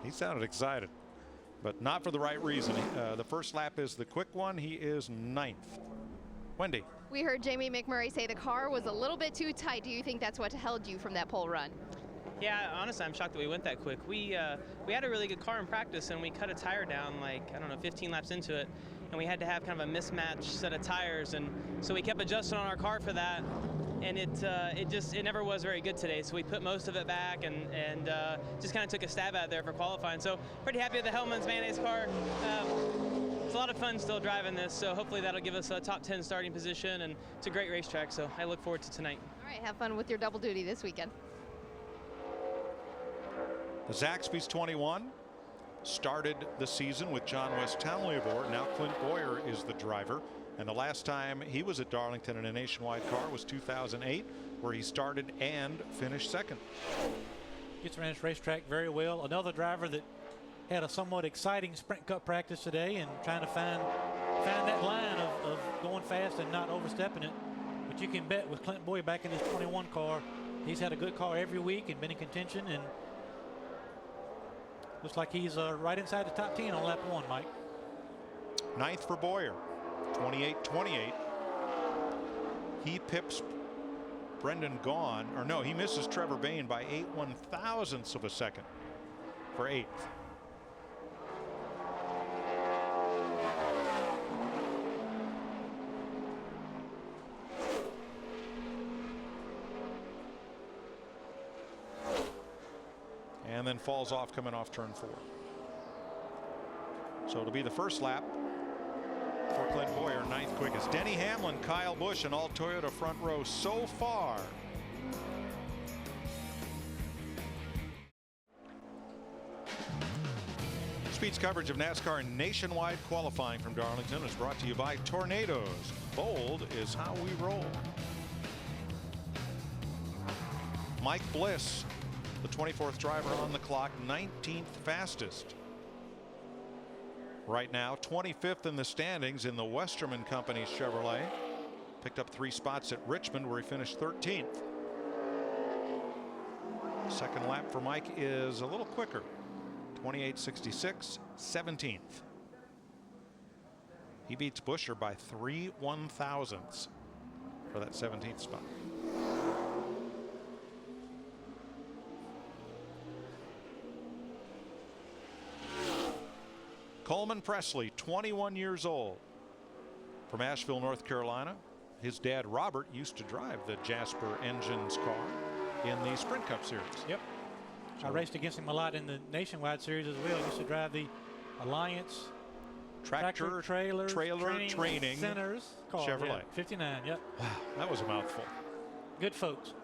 He sounded excited, but not for the right reason. The first lap is the quick one. He is 9th. Wendy. We heard Jamie McMurray say the car was a little bit too tight. Do you think that's what held you from that pole run? Yeah, honestly, I'm shocked that we went that quick. We had a really good car in practice, and we cut a tire down like, I don't know, 15 laps into it, and we had to have kind of a mismatched set of tires, and so we kept adjusting on our car for that, and it never was very good today. So we put most of it back and just kind of took a stab at it there for qualifying. So pretty happy with the Hellman's Mayonnaise car. It's a lot of fun still driving this, so hopefully that'll give us a top 10 starting position, and it's a great racetrack, so I look forward to tonight. All right, have fun with your double duty this weekend. The Zaxby's 21 started the season with John West Townley aboard. Now Clint Bowyer is the driver, and the last time he was at Darlington in a nationwide car was 2008, where he started and finished 2nd. Gets around this racetrack very well. Another driver that had a somewhat exciting Sprint Cup practice today, and trying to find that line of going fast and not overstepping it. But you can bet with Clint Bowyer back in his 21 car, he's had a good car every week and been in contention, and looks like he's right inside the top 10 on lap 1, Mike. 9th for Bowyer, 28-28. He pips Brendan Gaughan, or no, he misses Trevor Bayne by 8/1000ths of a second for 8th. And then falls off coming off turn 4. So it'll be the first lap for Clint Bowyer, 9th quickest. Denny Hamlin, Kyle Busch, and all Toyota front row so far. Speed's coverage of NASCAR nationwide qualifying from Darlington is brought to you by Tornadoes. Bold is how we roll. Mike Bliss, the 24th driver on the clock, 19th fastest. Right now, 25th in the standings in the Westerman Company's Chevrolet. Picked up 3 spots at Richmond, where he finished 13th. Second lap for Mike is a little quicker, 28.66, 17th. He beats Buescher by 3 1/1000ths for that 17th spot. Coleman Pressley, 21 years old, from Asheville, North Carolina. His dad, Robert, used to drive the Jasper Engines car in the Sprint Cup Series. Yep. I raced against him a lot in the Nationwide Series as well. I used to drive the Alliance Tractor Trailer Training Centers car. Chevrolet. Yeah, 59, yep. Wow, that was a mouthful. Good folks.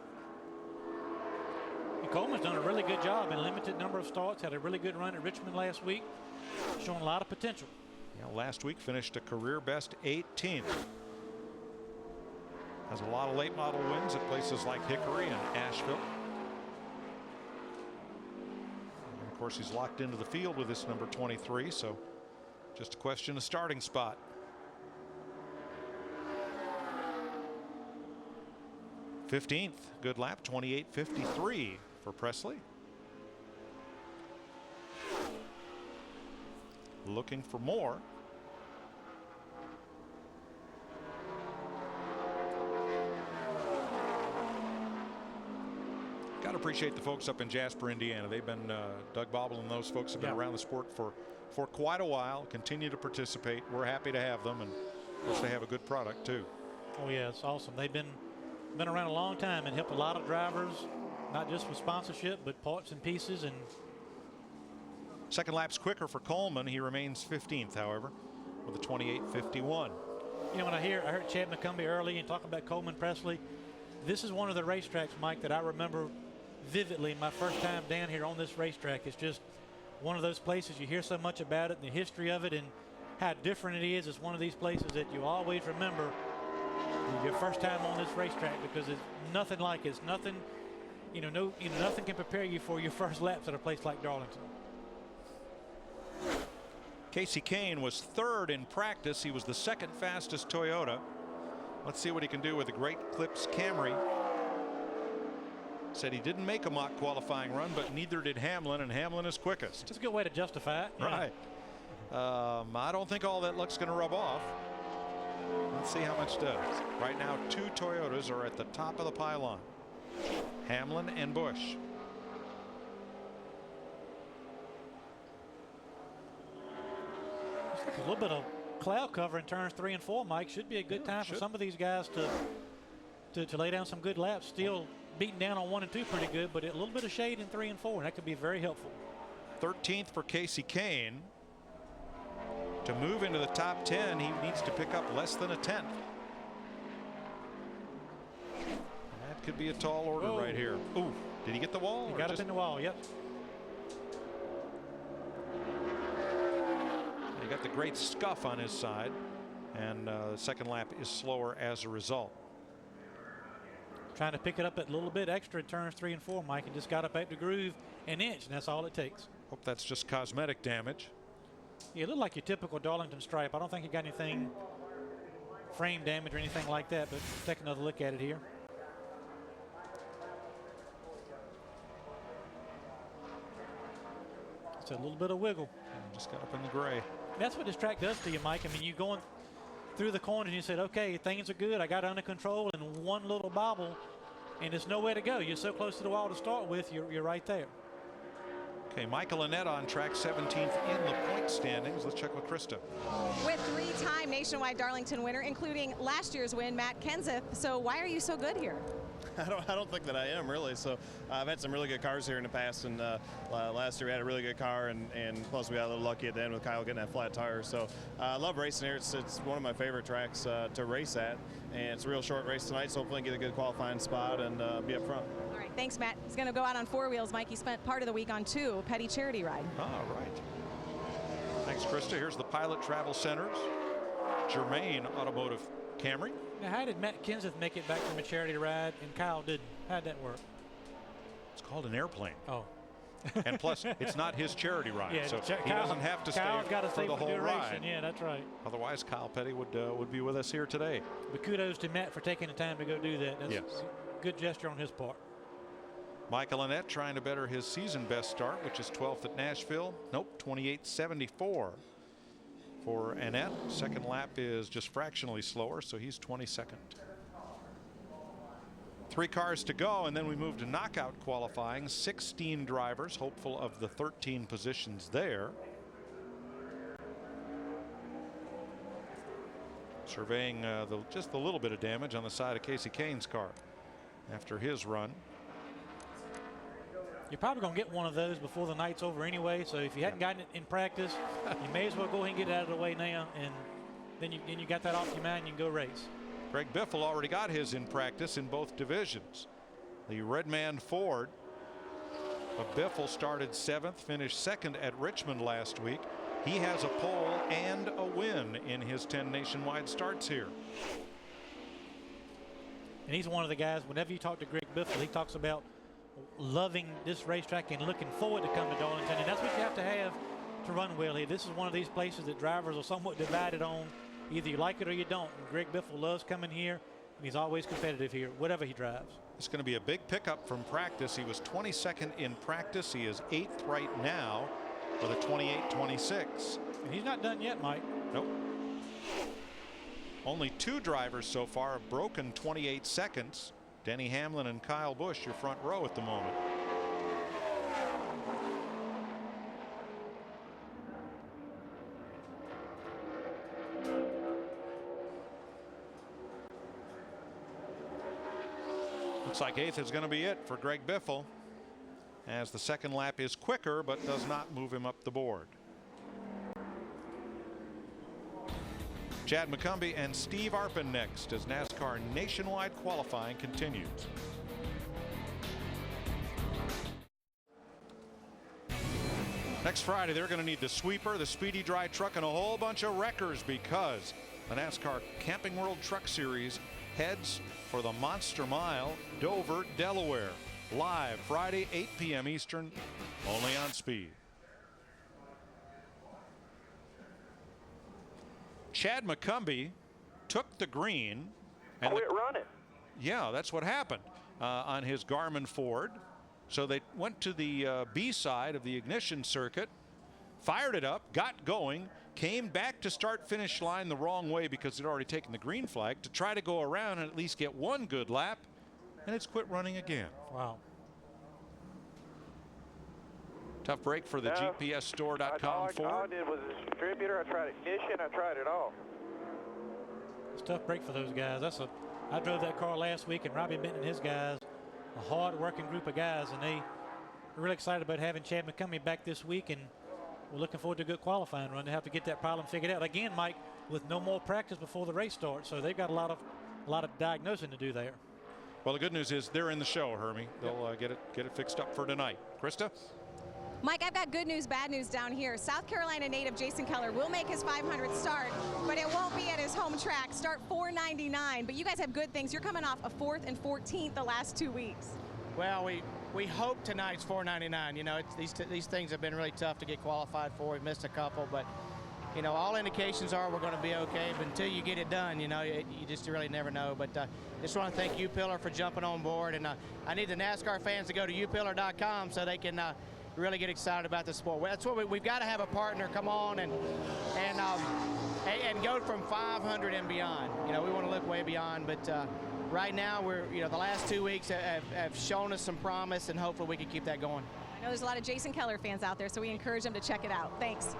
And Coleman's done a really good job in a limited number of starts. Had a really good run at Richmond last week. Showing a lot of potential. Yeah, last week finished a career best 18th. Has a lot of late model wins at places like Hickory and Asheville. And of course, he's locked into the field with this number 23, so just a question of starting spot. '15th, good lap, 28:53 for Pressley. Looking for more. Got to appreciate the folks up in Jasper, Indiana. They've been Doug Bobble and those folks have been around the sport for quite a while. Continue to participate. We're happy to have them, and of course they have a good product too. Oh yeah, it's awesome. They've been around a long time and helped a lot of drivers, not just with sponsorship, but parts and pieces. And second lap's quicker for Coleman. He remains 15th, however, with a 28:51. You know, when I heard Chapman come here early and talk about Coleman Pressley, this is one of the racetracks, Mike, that I remember vividly my first time down here on this racetrack. It's just one of those places you hear so much about it and the history of it and how different it is. It's one of these places that you always remember your first time on this racetrack because it's nothing like it. It's nothing, nothing can prepare you for your first laps at a place like Darlington. Casey Kane was third in practice. He was the second fastest Toyota. Let's see what he can do with the Great Clips Camry. Said he didn't make a mock qualifying run, but neither did Hamlin, and Hamlin is quickest. It's a good way to justify it. Right. I don't think all that luck's going to rub off. Let's see how much does. Right now, 2 Toyotas are at the top of the pylon. Hamlin and Busch. A little bit of cloud cover in turns 3 and 4, Mike. Should be a good time for some of these guys to lay down some good laps. Still beating down on 1 and 2 pretty good, but a little bit of shade in 3 and 4, and that could be very helpful. 13th for Casey Kane. To move into the top 10, he needs to pick up less than a 10th. That could be a tall order right here. Ooh, did he get the wall? He got up in the wall, yep. He got the great scuff on his side, and the second lap is slower as a result. Trying to pick it up a little bit extra in turns 3 and 4, Mike, and just got up at the groove an inch, and that's all it takes. Hope that's just cosmetic damage. Yeah, it looked like your typical Darlington stripe. I don't think he got anything frame damage or anything like that, but let's take another look at it here. It's a little bit of wiggle. Just got up in the gray. That's what this track does to you, Mike. I mean, you going through the corner and you said, okay, things are good. I got it under control, and one little bobble, and there's nowhere to go. You're so close to the wall to start with, you're right there. Okay, Michael Annette on track 17th in the point standings. Let's check with Krista. With 3-time Nationwide Darlington winner, including last year's win, Matt Kenseth. So why are you so good here? I don't think that I am, really. So I've had some really good cars here in the past, and last year we had a really good car, and plus we got a little lucky at the end with Kyle getting that flat tire. So I love racing here. It's one of my favorite tracks to race at, and it's a real short race tonight, so hopefully get a good qualifying spot and be up front. All right, thanks, Matt. He's going to go out on 4 wheels. Mike, he spent part of the week on 2, Petty Charity Ride. All right. Thanks, Krista. Here's the Pilot Travel Centers. Germain Automotive Camry. Now, how did Matt Kenseth make it back from a charity ride and Kyle didn't? How'd that work? It's called an airplane. Oh. And plus, it's not his charity ride, yeah, so he doesn't have to stay for the whole ride. Yeah, that's right. Otherwise, Kyle Petty would be with us here today. But kudos to Matt for taking the time to go do that. That's a good gesture on his part. Michael Annette trying to better his season best start, which is 12th at Nashville. Nope, 28:74. for Annette. Second lap is just fractionally slower, so he's 22nd. 3 cars to go, and then we move to knockout qualifying. 16 drivers, hopeful of the 13 positions there. Surveying just a little bit of damage on the side of Casey Kane's car after his run. You're probably going to get one of those before the night's over anyway, so if you hadn't gotten it in practice, you may as well go ahead and get it out of the way now, and then you got that off your mind, you can go race. Greg Biffle already got his in practice in both divisions. The Redman Ford of Biffle started 7th, finished 2nd at Richmond last week. He has a pole and a win in his 10 nationwide starts here. And he's one of the guys, whenever you talk to Greg Biffle, he talks about loving this racetrack and looking forward to come to Darlington, and that's what you have to run well here. This is one of these places that drivers are somewhat divided on. Either you like it or you don't. And Greg Biffle loves coming here, and he's always competitive here, whatever he drives. It's going to be a big pickup from practice. He was 22nd in practice. He is 8th right now with a 28-26. And he's not done yet, Mike. Nope. Only 2 drivers so far have broken 28 seconds. Denny Hamlin and Kyle Busch, your front row at the moment. Looks like 8th is going to be it for Greg Biffle, as the second lap is quicker but does not move him up the board. Chad McCumbee and Steve Arpin next as NASCAR nationwide qualifying continues. Next Friday, they're going to need the sweeper, the speedy dry truck, and a whole bunch of wreckers, because the NASCAR Camping World Truck Series heads for the Monster Mile, Dover, Delaware. Live Friday, 8 p.m. Eastern, only on Speed. Chad McCumbee took the green and quit running. Yeah, that's what happened on his Garmin Ford. So they went to the B side of the ignition circuit, fired it up, got going, came back to start finish line the wrong way because they'd already taken the green flag, to try to go around and at least get one good lap, and it's quit running again. Wow. Tough break for the GPSstore.com Ford. All I did was a distributor. I tried ignition. I tried it all. It's a tough break for those guys. I drove that car last week, and Robbie Benton and his guys, a hard-working group of guys, and they are really excited about having Chad McCumbee back this week, and we're looking forward to a good qualifying run. They have to get that problem figured out again, Mike, with no more practice before the race starts. So they've got a lot of diagnosing to do there. Well, the good news is they're in the show, Hermie. They'll get it fixed up for tonight. Krista? Mike, I've got good news, bad news down here. South Carolina native Jason Keller will make his 500 start, but it won't be at his home track. Start 499, but you guys have good things. You're coming off a 4th and 14th the last 2 weeks. Well, we hope tonight's 499. You know, these things have been really tough to get qualified for. We've missed a couple, but you know, all indications are we're going to be okay. But until you get it done, you know, you just really never know. But just want to thank you, Pillar, for jumping on board, and I need the NASCAR fans to go to youpillar.com so they can really get excited about the sport. That's what we've got to have a partner come on and go from 500 and beyond. You know, we want to look way beyond, but right now the last 2 weeks have shown us some promise, and hopefully we can keep that going. I know there's a lot of Jason Keller fans out there, so we encourage them to check it out. Thanks.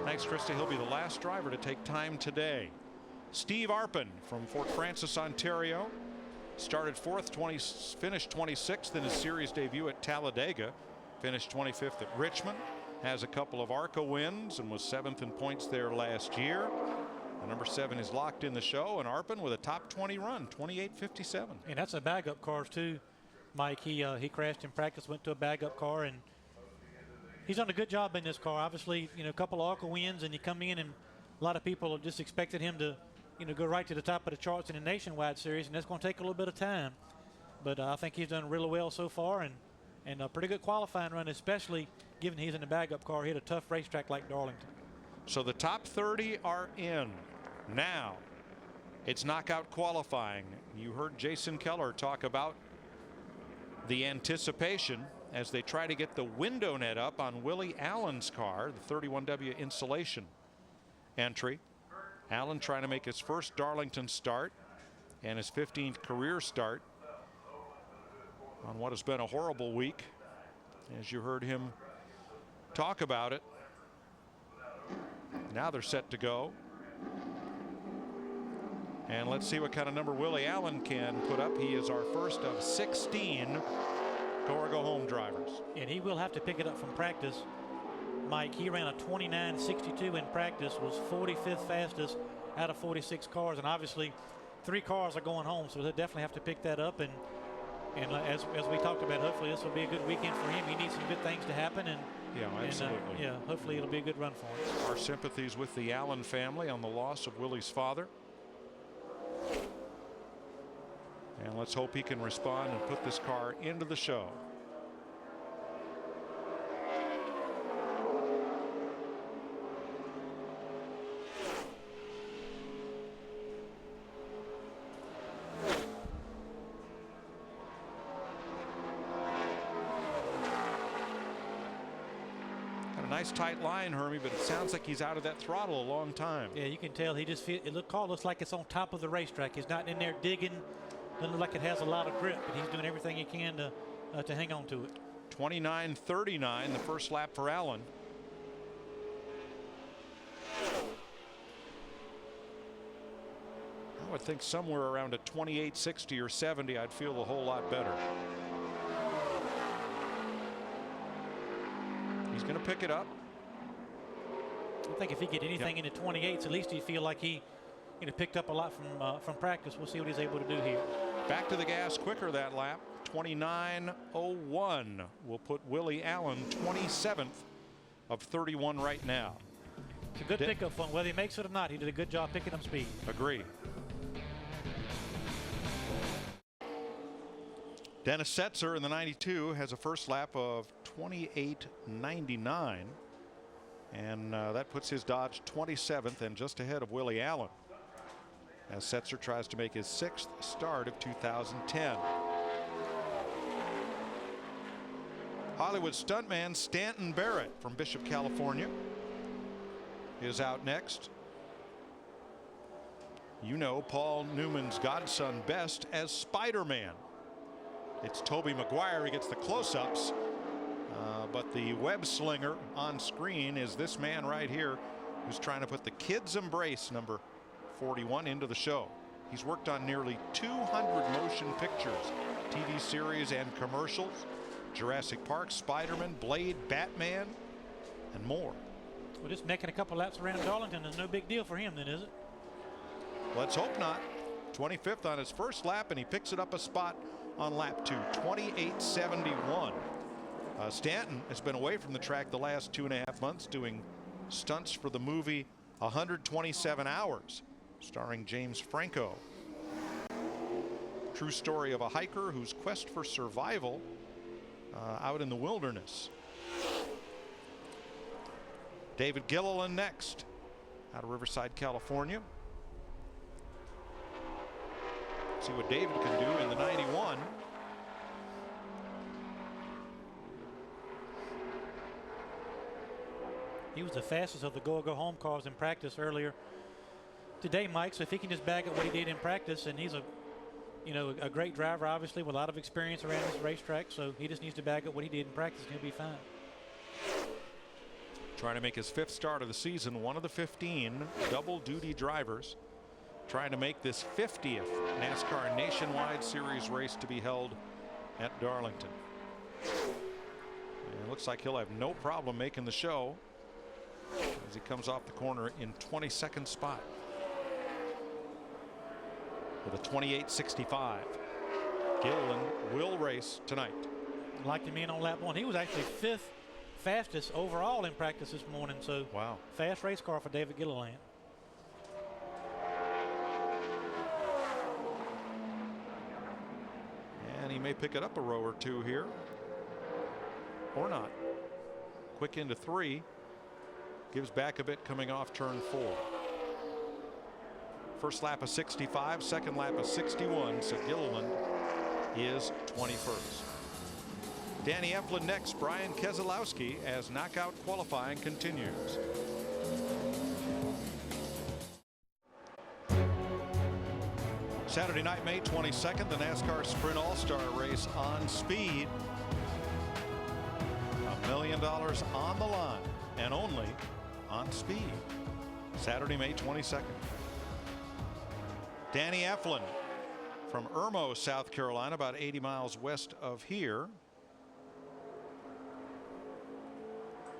Thanks, Krista. He'll be the last driver to take time today. Steve Arpin from Fort Francis, Ontario, started 4th, finished 26th in his series debut at Talladega. Finished 25th at Richmond, has a couple of ARCA wins, and was 7th in points there last year. The number 7 is locked in the show, and Arpin with a top 20 run, 28.57. And that's a bag-up car too, Mike. He crashed in practice, went to a bag-up car, and he's done a good job in this car. Obviously, you know, a couple of ARCA wins, and you come in, and a lot of people have just expected him to, you know, go right to the top of the charts in the nationwide series, and that's going to take a little bit of time. But I think he's done really well so far, and a pretty good qualifying run, especially given he's in the bag-up car. He hit a tough racetrack like Darlington. So the top 30 are in. Now it's knockout qualifying. You heard Jason Keller talk about the anticipation as they try to get the window net up on Willie Allen's car, the 31W Insulation. entry. Allen trying to make his first Darlington start and his 15th career start on what has been a horrible week, as you heard him talk about it. Now they're set to go. And let's see what kind of number Willie Allen can put up. He is our first of 16 go or go home drivers. And he will have to pick it up from practice. Mike, he ran a 29.62 in practice, was 45th fastest out of 46 cars, and obviously 3 cars are going home, so they'll definitely have to pick that up. And as we talked about, hopefully this will be a good weekend for him. He needs some good things to happen, and yeah, absolutely. Yeah, hopefully it'll be a good run for him. Our sympathies with the Allen family on the loss of Willie's father. And let's hope he can respond and put this car into the show. Got a nice tight line, Hermie, but it sounds like he's out of that throttle a long time. Yeah, you can tell he just feels it. Looks like it's on top of the racetrack. He's not in there digging. Doesn't look like it has a lot of grip, but he's doing everything he can to hang on to it. 29.39 the first lap for Allen. I would think somewhere around a 28.60 or 70 I'd feel a whole lot better. He's going to pick it up. I think if he get anything into 28s, at least he feel like he picked up a lot from practice. We'll see what he's able to do here. Back to the gas quicker that lap. 29.01 will put Willie Allen 27th of 31 right now. It's a good pickup fun. Whether he makes it or not, he did a good job picking up speed. Agree. Dennis Setzer in the 92 has a first lap of 28.99, and that puts his Dodge 27th and just ahead of Willie Allen, as Setzer tries to make his 6th start of 2010. Hollywood stuntman Stanton Barrett from Bishop, California is out next. You know Paul Newman's godson best as Spider-Man. It's Tobey Maguire. He gets the close-ups, but the web slinger on screen is this man right here, who's trying to put the Kids Embrace number 41 into the show. He's worked on nearly 200 motion pictures, TV series and commercials, Jurassic Park, Spider-Man, Blade, Batman, and more. Well, just making a couple laps around Darlington is no big deal for him then, is it? Let's hope not. 25th on his first lap, and he picks it up a spot on lap 2, 28.71. Stanton has been away from the track the last 2.5 months doing stunts for the movie 127 Hours, starring James Franco. True story of a hiker whose quest for survival out in the wilderness. David Gilliland next, out of Riverside, California. See what David can do in the 91. He was the fastest of the go home cars in practice earlier today, Mike. So if he can just bag up what he did in practice, and he's a great driver, obviously, with a lot of experience around this racetrack. So he just needs to bag up what he did in practice, and he'll be fine. Trying to make his 5th start of the season, one of the 15 double duty drivers trying to make this 50th NASCAR Nationwide Series race to be held at Darlington. And it looks like he'll have no problem making the show as he comes off the corner in 22nd spot with a 28.65. Gilliland will race tonight. Liked him in on lap 1. He was actually 5th fastest overall in practice this morning. So wow, fast race car for David Gilliland. And he may pick it up a row or two here, or not. Quick into 3, gives back a bit coming off turn 4. First lap of 65, second lap of 61, so Gilliland is 21st. Danny Eflin next, Brian Keselowski as knockout qualifying continues. Saturday night, May 22nd, the NASCAR Sprint All-Star Race on Speed. $1 million on the line, and only on Speed. Saturday, May 22nd. Danny Eflin from Irmo, South Carolina, about 80 miles west of here.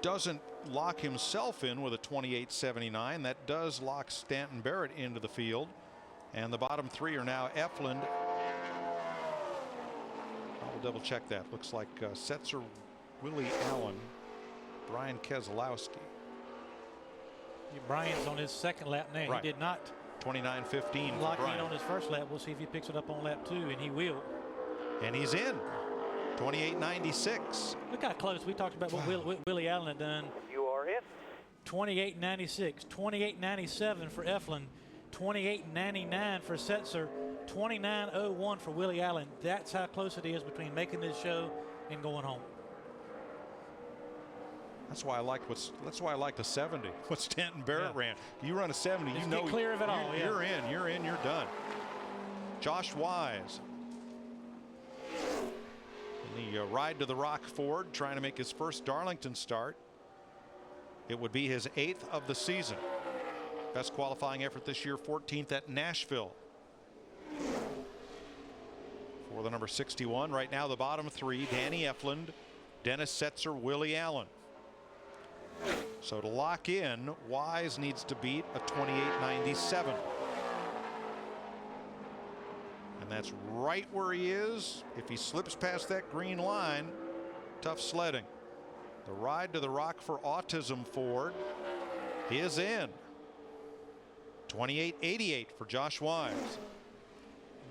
Doesn't lock himself in with a 28.79. That does lock Stanton Barrett into the field. And the bottom three are now Eflin. I'll double check that. Looks like Setzer, Willie Allen, Brian Keselowski. Brian's on his second lap now. Right. He did not 29.15 lock for Brian. in on his first lap. We'll see if he picks it up on lap 2, and he will. And he's in. 28.96. Look how close. We talked about what Willie Allen had done. You are in. 28.96, 28.97 for Eflin, 28.99 for Setzer, 29.01 for Willie Allen. That's how close it is between making this show and going home. That's why I like the 70. What Stanton Barrett ran. You run a 70, Just you know get clear of it all. Yeah. You're in, you're done. Josh Wise. In the Ride to the Rock Ford, trying to make his first Darlington start. It would be his 8th of the season. Best qualifying effort this year, 14th at Nashville. For the number 61, right now the bottom three, Danny Eflin, Dennis Setzer, Willie Allen. So to lock in, Wise needs to beat a 28.97. And that's right where he is. If he slips past that green line, tough sledding. The Ride to the Rock for Autism Ford is in. 28.88 for Josh Wise.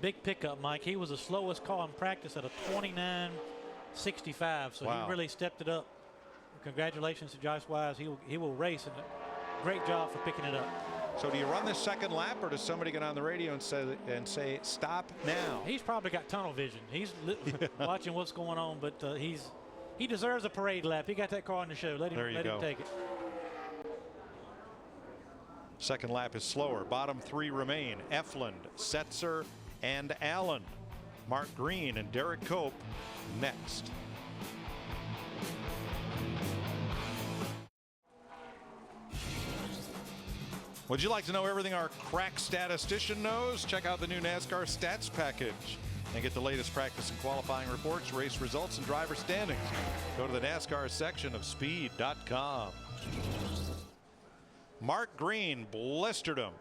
Big pickup, Mike. He was the slowest car in practice at a 29.65, so wow. he really stepped it up. Congratulations to Josh Wise. He will race, and great job for picking it up. So do you run this second lap, or does somebody get on the radio and say stop now? He's probably got tunnel vision. He's watching what's going on, but he deserves a parade lap. He got that car on the show. Let him take it. Second lap is slower. Bottom three remain: Eflin, Setzer, and Allen. Mark Green and Derek Cope next. Would you like to know everything our crack statistician knows? Check out the new NASCAR Stats Package and get the latest practice and qualifying reports, race results, and driver standings. Go to the NASCAR section of speed.com. Mark Green blistered him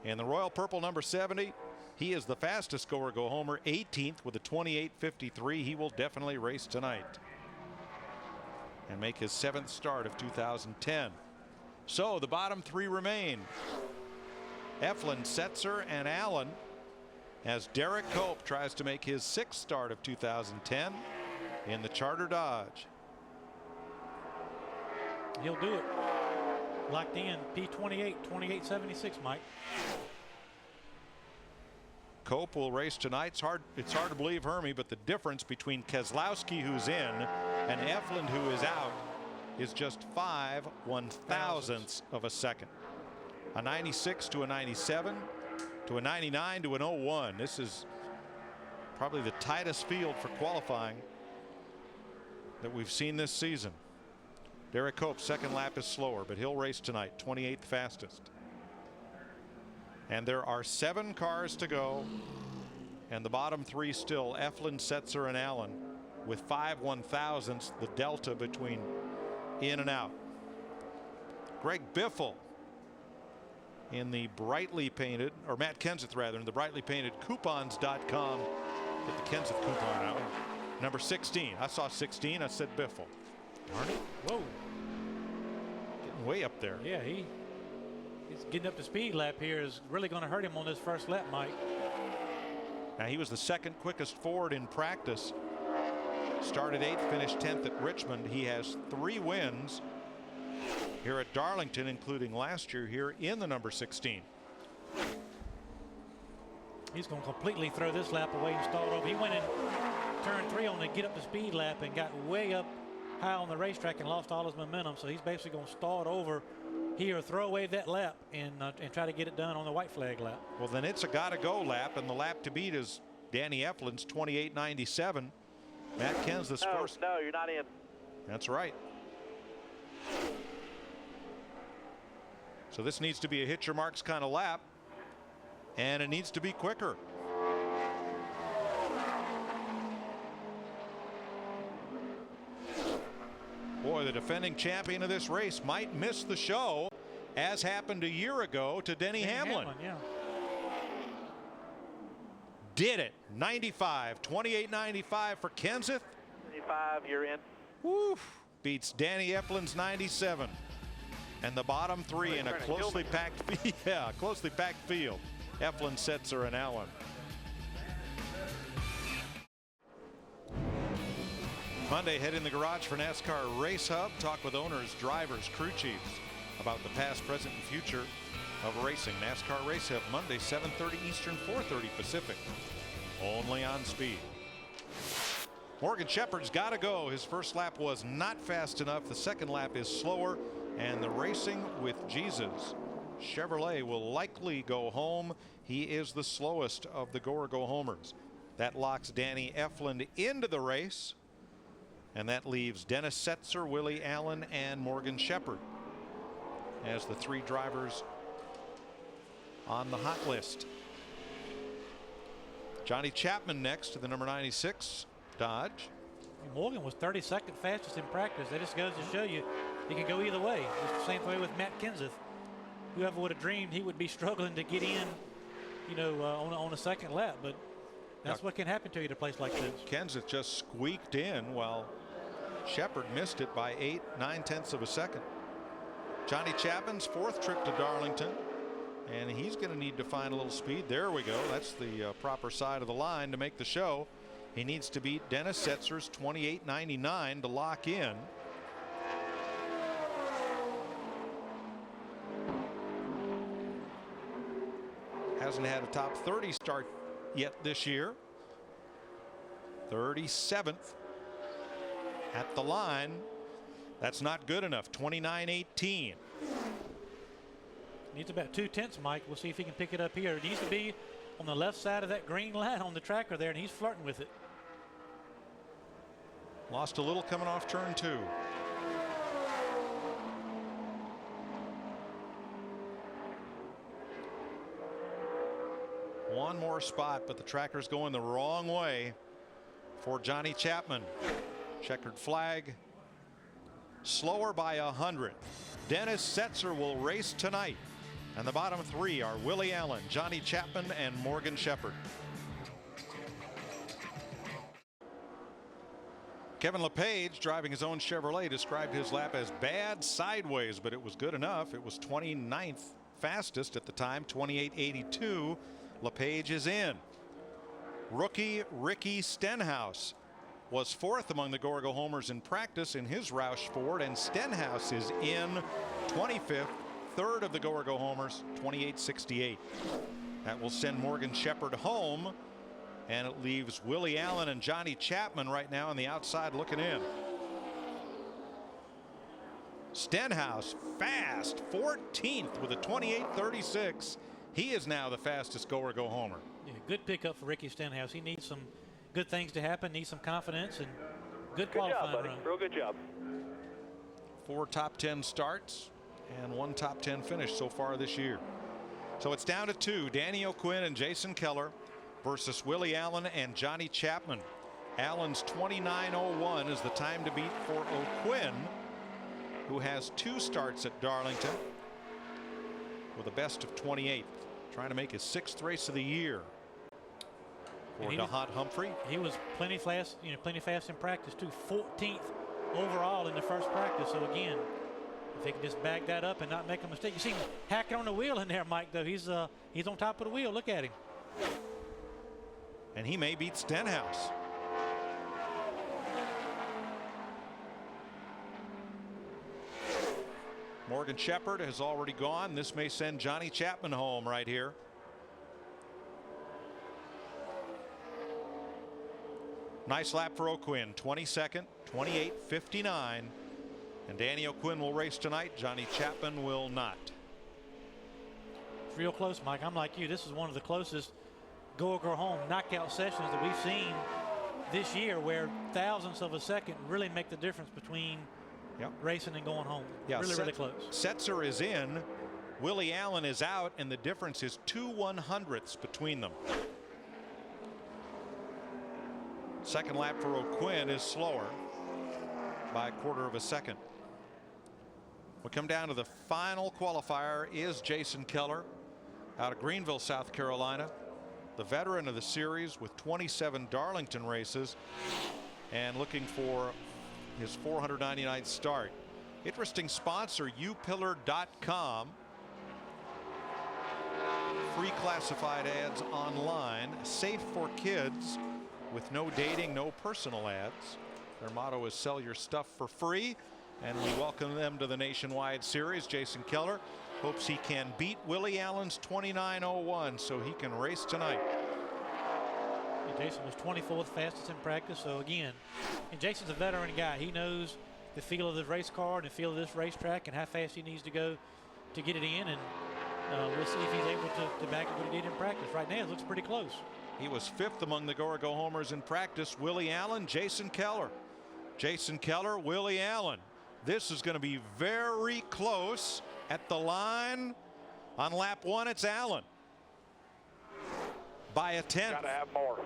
in the Royal Purple number 70. He is the fastest go-homer, 18th with a 28.53. He will definitely race tonight and make his 7th start of 2010. So the bottom three remain: Eflin, Setzer, and Allen, as Derek Cope tries to make his 6th start of 2010 in the Charter Dodge. He'll do it. Locked in. P28, 28.76, Mike. Cope will race tonight. It's hard to believe, Hermie, but the difference between Keselowski, who's in, and Eflin, who is out, is just 5/1000ths of a second. A 96 to a 97 to a 99 to an 01. This is probably the tightest field for qualifying that we've seen this season. Derek Cope's second lap is slower, but he'll race tonight, 28th fastest. And there are 7 cars to go, and the bottom three still Eflin, Setzer, and Allen, with 5/1000ths the delta between in and out. Greg Biffle in the brightly painted, or Matt Kenseth rather, in the brightly painted coupons.com. Get the Kenseth coupon out. Number 16. I saw 16. I said Biffle. Darn it. Whoa. Getting way up there. Yeah, he's getting up to speed lap here is really going to hurt him on this first lap, Mike. Now he was the second quickest Ford in practice. Started 8th, finished 10th at Richmond. He has 3 wins here at Darlington, including last year here in the number 16. He's going to completely throw this lap away and start over. He went in turn 3 on the get up to speed lap and got way up high on the racetrack and lost all his momentum. So he's basically going to start over here, throw away that lap and try to get it done on the white flag lap. Well, then it's a gotta-go lap, and the lap to beat is Danny Eflin's 28.97. Matt Kenseth's first. No, you're not in. That's right. So this needs to be a hit your marks kind of lap, and it needs to be quicker. Boy, the defending champion of this race might miss the show, as happened a year ago to Denny Hamlin. Yeah. Did it. 95, 28.95 for Kenseth. 95, you're in. Woof. Beats Danny Eflin's 97. And the bottom three in a closely packed field. Eflin, Setzer, and Allen. Monday, head in the garage for NASCAR Race Hub. Talk with owners, drivers, crew chiefs about the past, present, and future of racing. NASCAR Race Hub, Monday, 7:30 Eastern, 4:30 Pacific. Only on Speed. Morgan Shepard's got to go. His first lap was not fast enough. The second lap is slower. And the Racing with Jesus Chevrolet will likely go home. He is the slowest of the go homers. That locks Danny Eflin into the race. And that leaves Dennis Setzer, Willie Allen, and Morgan Shepard as the three drivers on the hot list. Johnny Chapman next to the number 96 Dodge. Morgan was 32nd fastest in practice. That just goes to show you he can go either way. It's the same way with Matt Kenseth. Whoever would have dreamed he would be struggling to get in, on a second lap, but that's what can happen to you at a place like this. Kenseth just squeaked in while Shepard missed it by 8/9 of a second. Johnny Chapman's fourth trip to Darlington, and he's going to need to find a little speed. There we go. That's the proper side of the line to make the show. He needs to beat Dennis Setzer's 28.99 to lock in. Hasn't had a top 30 start yet this year. 37th at the line. That's not good enough. 29.18. Needs about 2/10, Mike. We'll see if he can pick it up here. It needs to be on the left side of that green line on the tracker there, and he's flirting with it. Lost a little coming off turn 2. One more spot, but the tracker's going the wrong way for Johnny Chapman. Checkered flag. Slower by 100. Dennis Setzer will race tonight. And the bottom three are Willie Allen, Johnny Chapman, and Morgan Shepard. Kevin LePage, driving his own Chevrolet, described his lap as bad sideways, but it was good enough. It was 29th fastest at the time, 28.82. LePage is in. Rookie Ricky Stenhouse was fourth among the Go homers in practice in his Roush Ford, and Stenhouse is in 25th, third of the Go homers, 28.68. That will send Morgan Shepard home, and it leaves Willie Allen and Johnny Chapman right now on the outside looking in. Stenhouse fast, 14th with a 28.36. He is now the fastest go homer. Yeah, good pickup for Ricky Stenhouse. He needs some good things to happen, needs some confidence, and good qualifying job, buddy. run. Real good job. 4 top 10 starts and 1 top 10 finish so far this year. So it's down to 2, Danny O'Quinn and Jason Keller versus Willie Allen and Johnny Chapman. Allen's 29.01 is the time to beat for O'Quinn, who has 2 starts at Darlington with a best of 28th, trying to make his 6th race of the year. For DeHunt Humphrey, he was plenty fast in practice too. 14th overall in the first practice. So again, if he can just bag that up and not make a mistake. You see him hacking on the wheel in there, Mike. Though he's on top of the wheel. Look at him. And he may beat Stenhouse. Morgan Shepard has already gone. This may send Johnny Chapman home right here. Nice lap for O'Quinn. 22nd, 28.59. And Danny O'Quinn will race tonight. Johnny Chapman will not. It's real close, Mike. I'm like you. This is one of the closest go or go home knockout sessions that we've seen this year, where thousandths of a second really make the difference between racing and going home. Yeah, really close. Setzer is in. Willie Allen is out, and the difference is 2/100ths between them. Second lap for O'Quinn is slower by 1/4 of a second. We come down to the final qualifier is Jason Keller out of Greenville, South Carolina, the veteran of the series with 27 Darlington races and looking for his 499th start. Interesting sponsor, upillar.com. Free classified ads online, safe for kids with no dating, no personal ads. Their motto is sell your stuff for free, and we welcome them to the Nationwide Series. Jason Keller hopes he can beat Willie Allen's 29:01 so he can race tonight. Jason was 24th fastest in practice, so again, and Jason's a veteran guy. He knows the feel of this race car and the feel of this racetrack and how fast he needs to go to get it in, and we'll see if he's able to back up what he did in practice. Right now it looks pretty close. He was 5th among the go-or-go homers in practice. Willie Allen, Jason Keller. Jason Keller, Willie Allen. This is going to be very close. At the line on lap 1, it's Allen by a 10th. Gotta have more.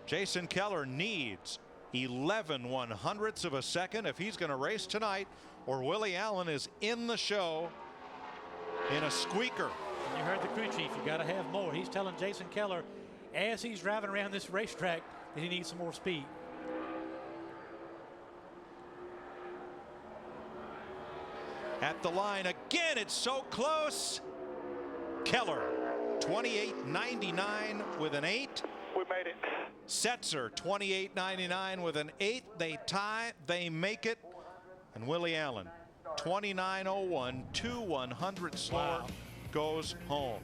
Jason Keller needs 11/100ths of a second if he's going to race tonight, or Willie Allen is in the show in a squeaker. You heard the crew chief. You got to have more. He's telling Jason Keller as he's driving around this racetrack that he needs some more speed. At the line again, it's so close. Keller 28.99 with an 8. We made it. Setzer 28.99 with an 8. They tie, they make it, and Willie Allen 29:01, 2/100 slower, goes home.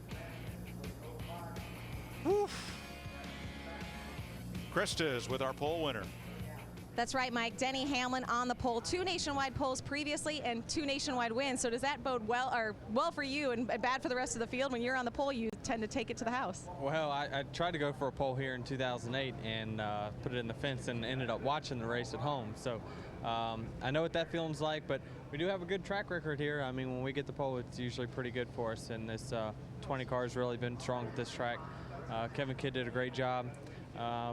Woof. Krista is with our pole winner. That's right, Mike. Denny Hamlin on the pole. 2 nationwide poles previously and 2 nationwide wins. So does that bode well for you and bad for the rest of the field? When you're on the pole, you tend to take it to the house. Well, I tried to go for a pole here in 2008 and put it in the fence and ended up watching the race at home. So I know what that feeling's like, but we do have a good track record here. I mean, when we get the pole, it's usually pretty good for us. And this 20 car has really been strong at this track. Kevin Kidd did a great job.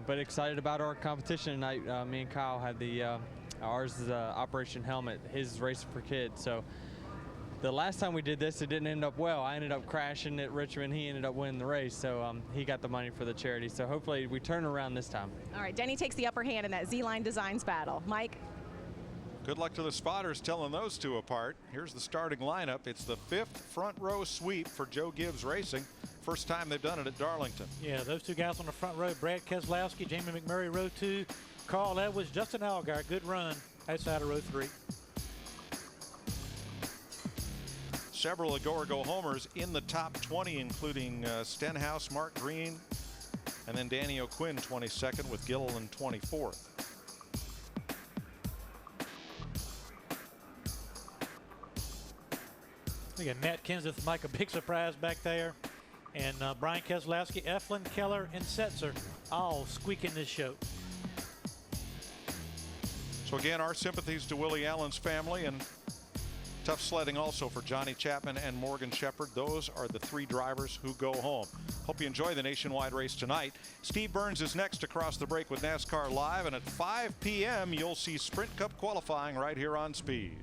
But excited about our competition tonight. Me and Kyle had ours is Operation Helmet, his Race for Kids. So the last time we did this, it didn't end up well. I ended up crashing at Richmond. He ended up winning the race. So he got the money for the charity. So hopefully we turn around this time. All right, Denny takes the upper hand in that Z-Line Designs battle. Mike? Good luck to the spotters telling those two apart. Here's the starting lineup. It's the 5th front row sweep for Joe Gibbs Racing. First time they've done it at Darlington. Yeah, those two guys on the front row, Brad Keselowski, Jamie McMurray, row 2, Carl Edwards, Justin Allgaier, good run outside of row 3. Several of go-or-go homers in the top 20, including Stenhouse, Mark Green, and then Danny O'Quinn 22nd with Gilliland 24th. Again, Matt Kenseth, Mike, a big surprise back there. And Brian Keselowski, Eflin, Keller, and Setzer all squeaking this show. So again, our sympathies to Willie Allen's family, and tough sledding also for Johnny Chapman and Morgan Shepard. Those are the 3 drivers who go home. Hope you enjoy the nationwide race tonight. Steve Burns is next across the break with NASCAR Live, and at 5 p.m. you'll see Sprint Cup qualifying right here on Speed.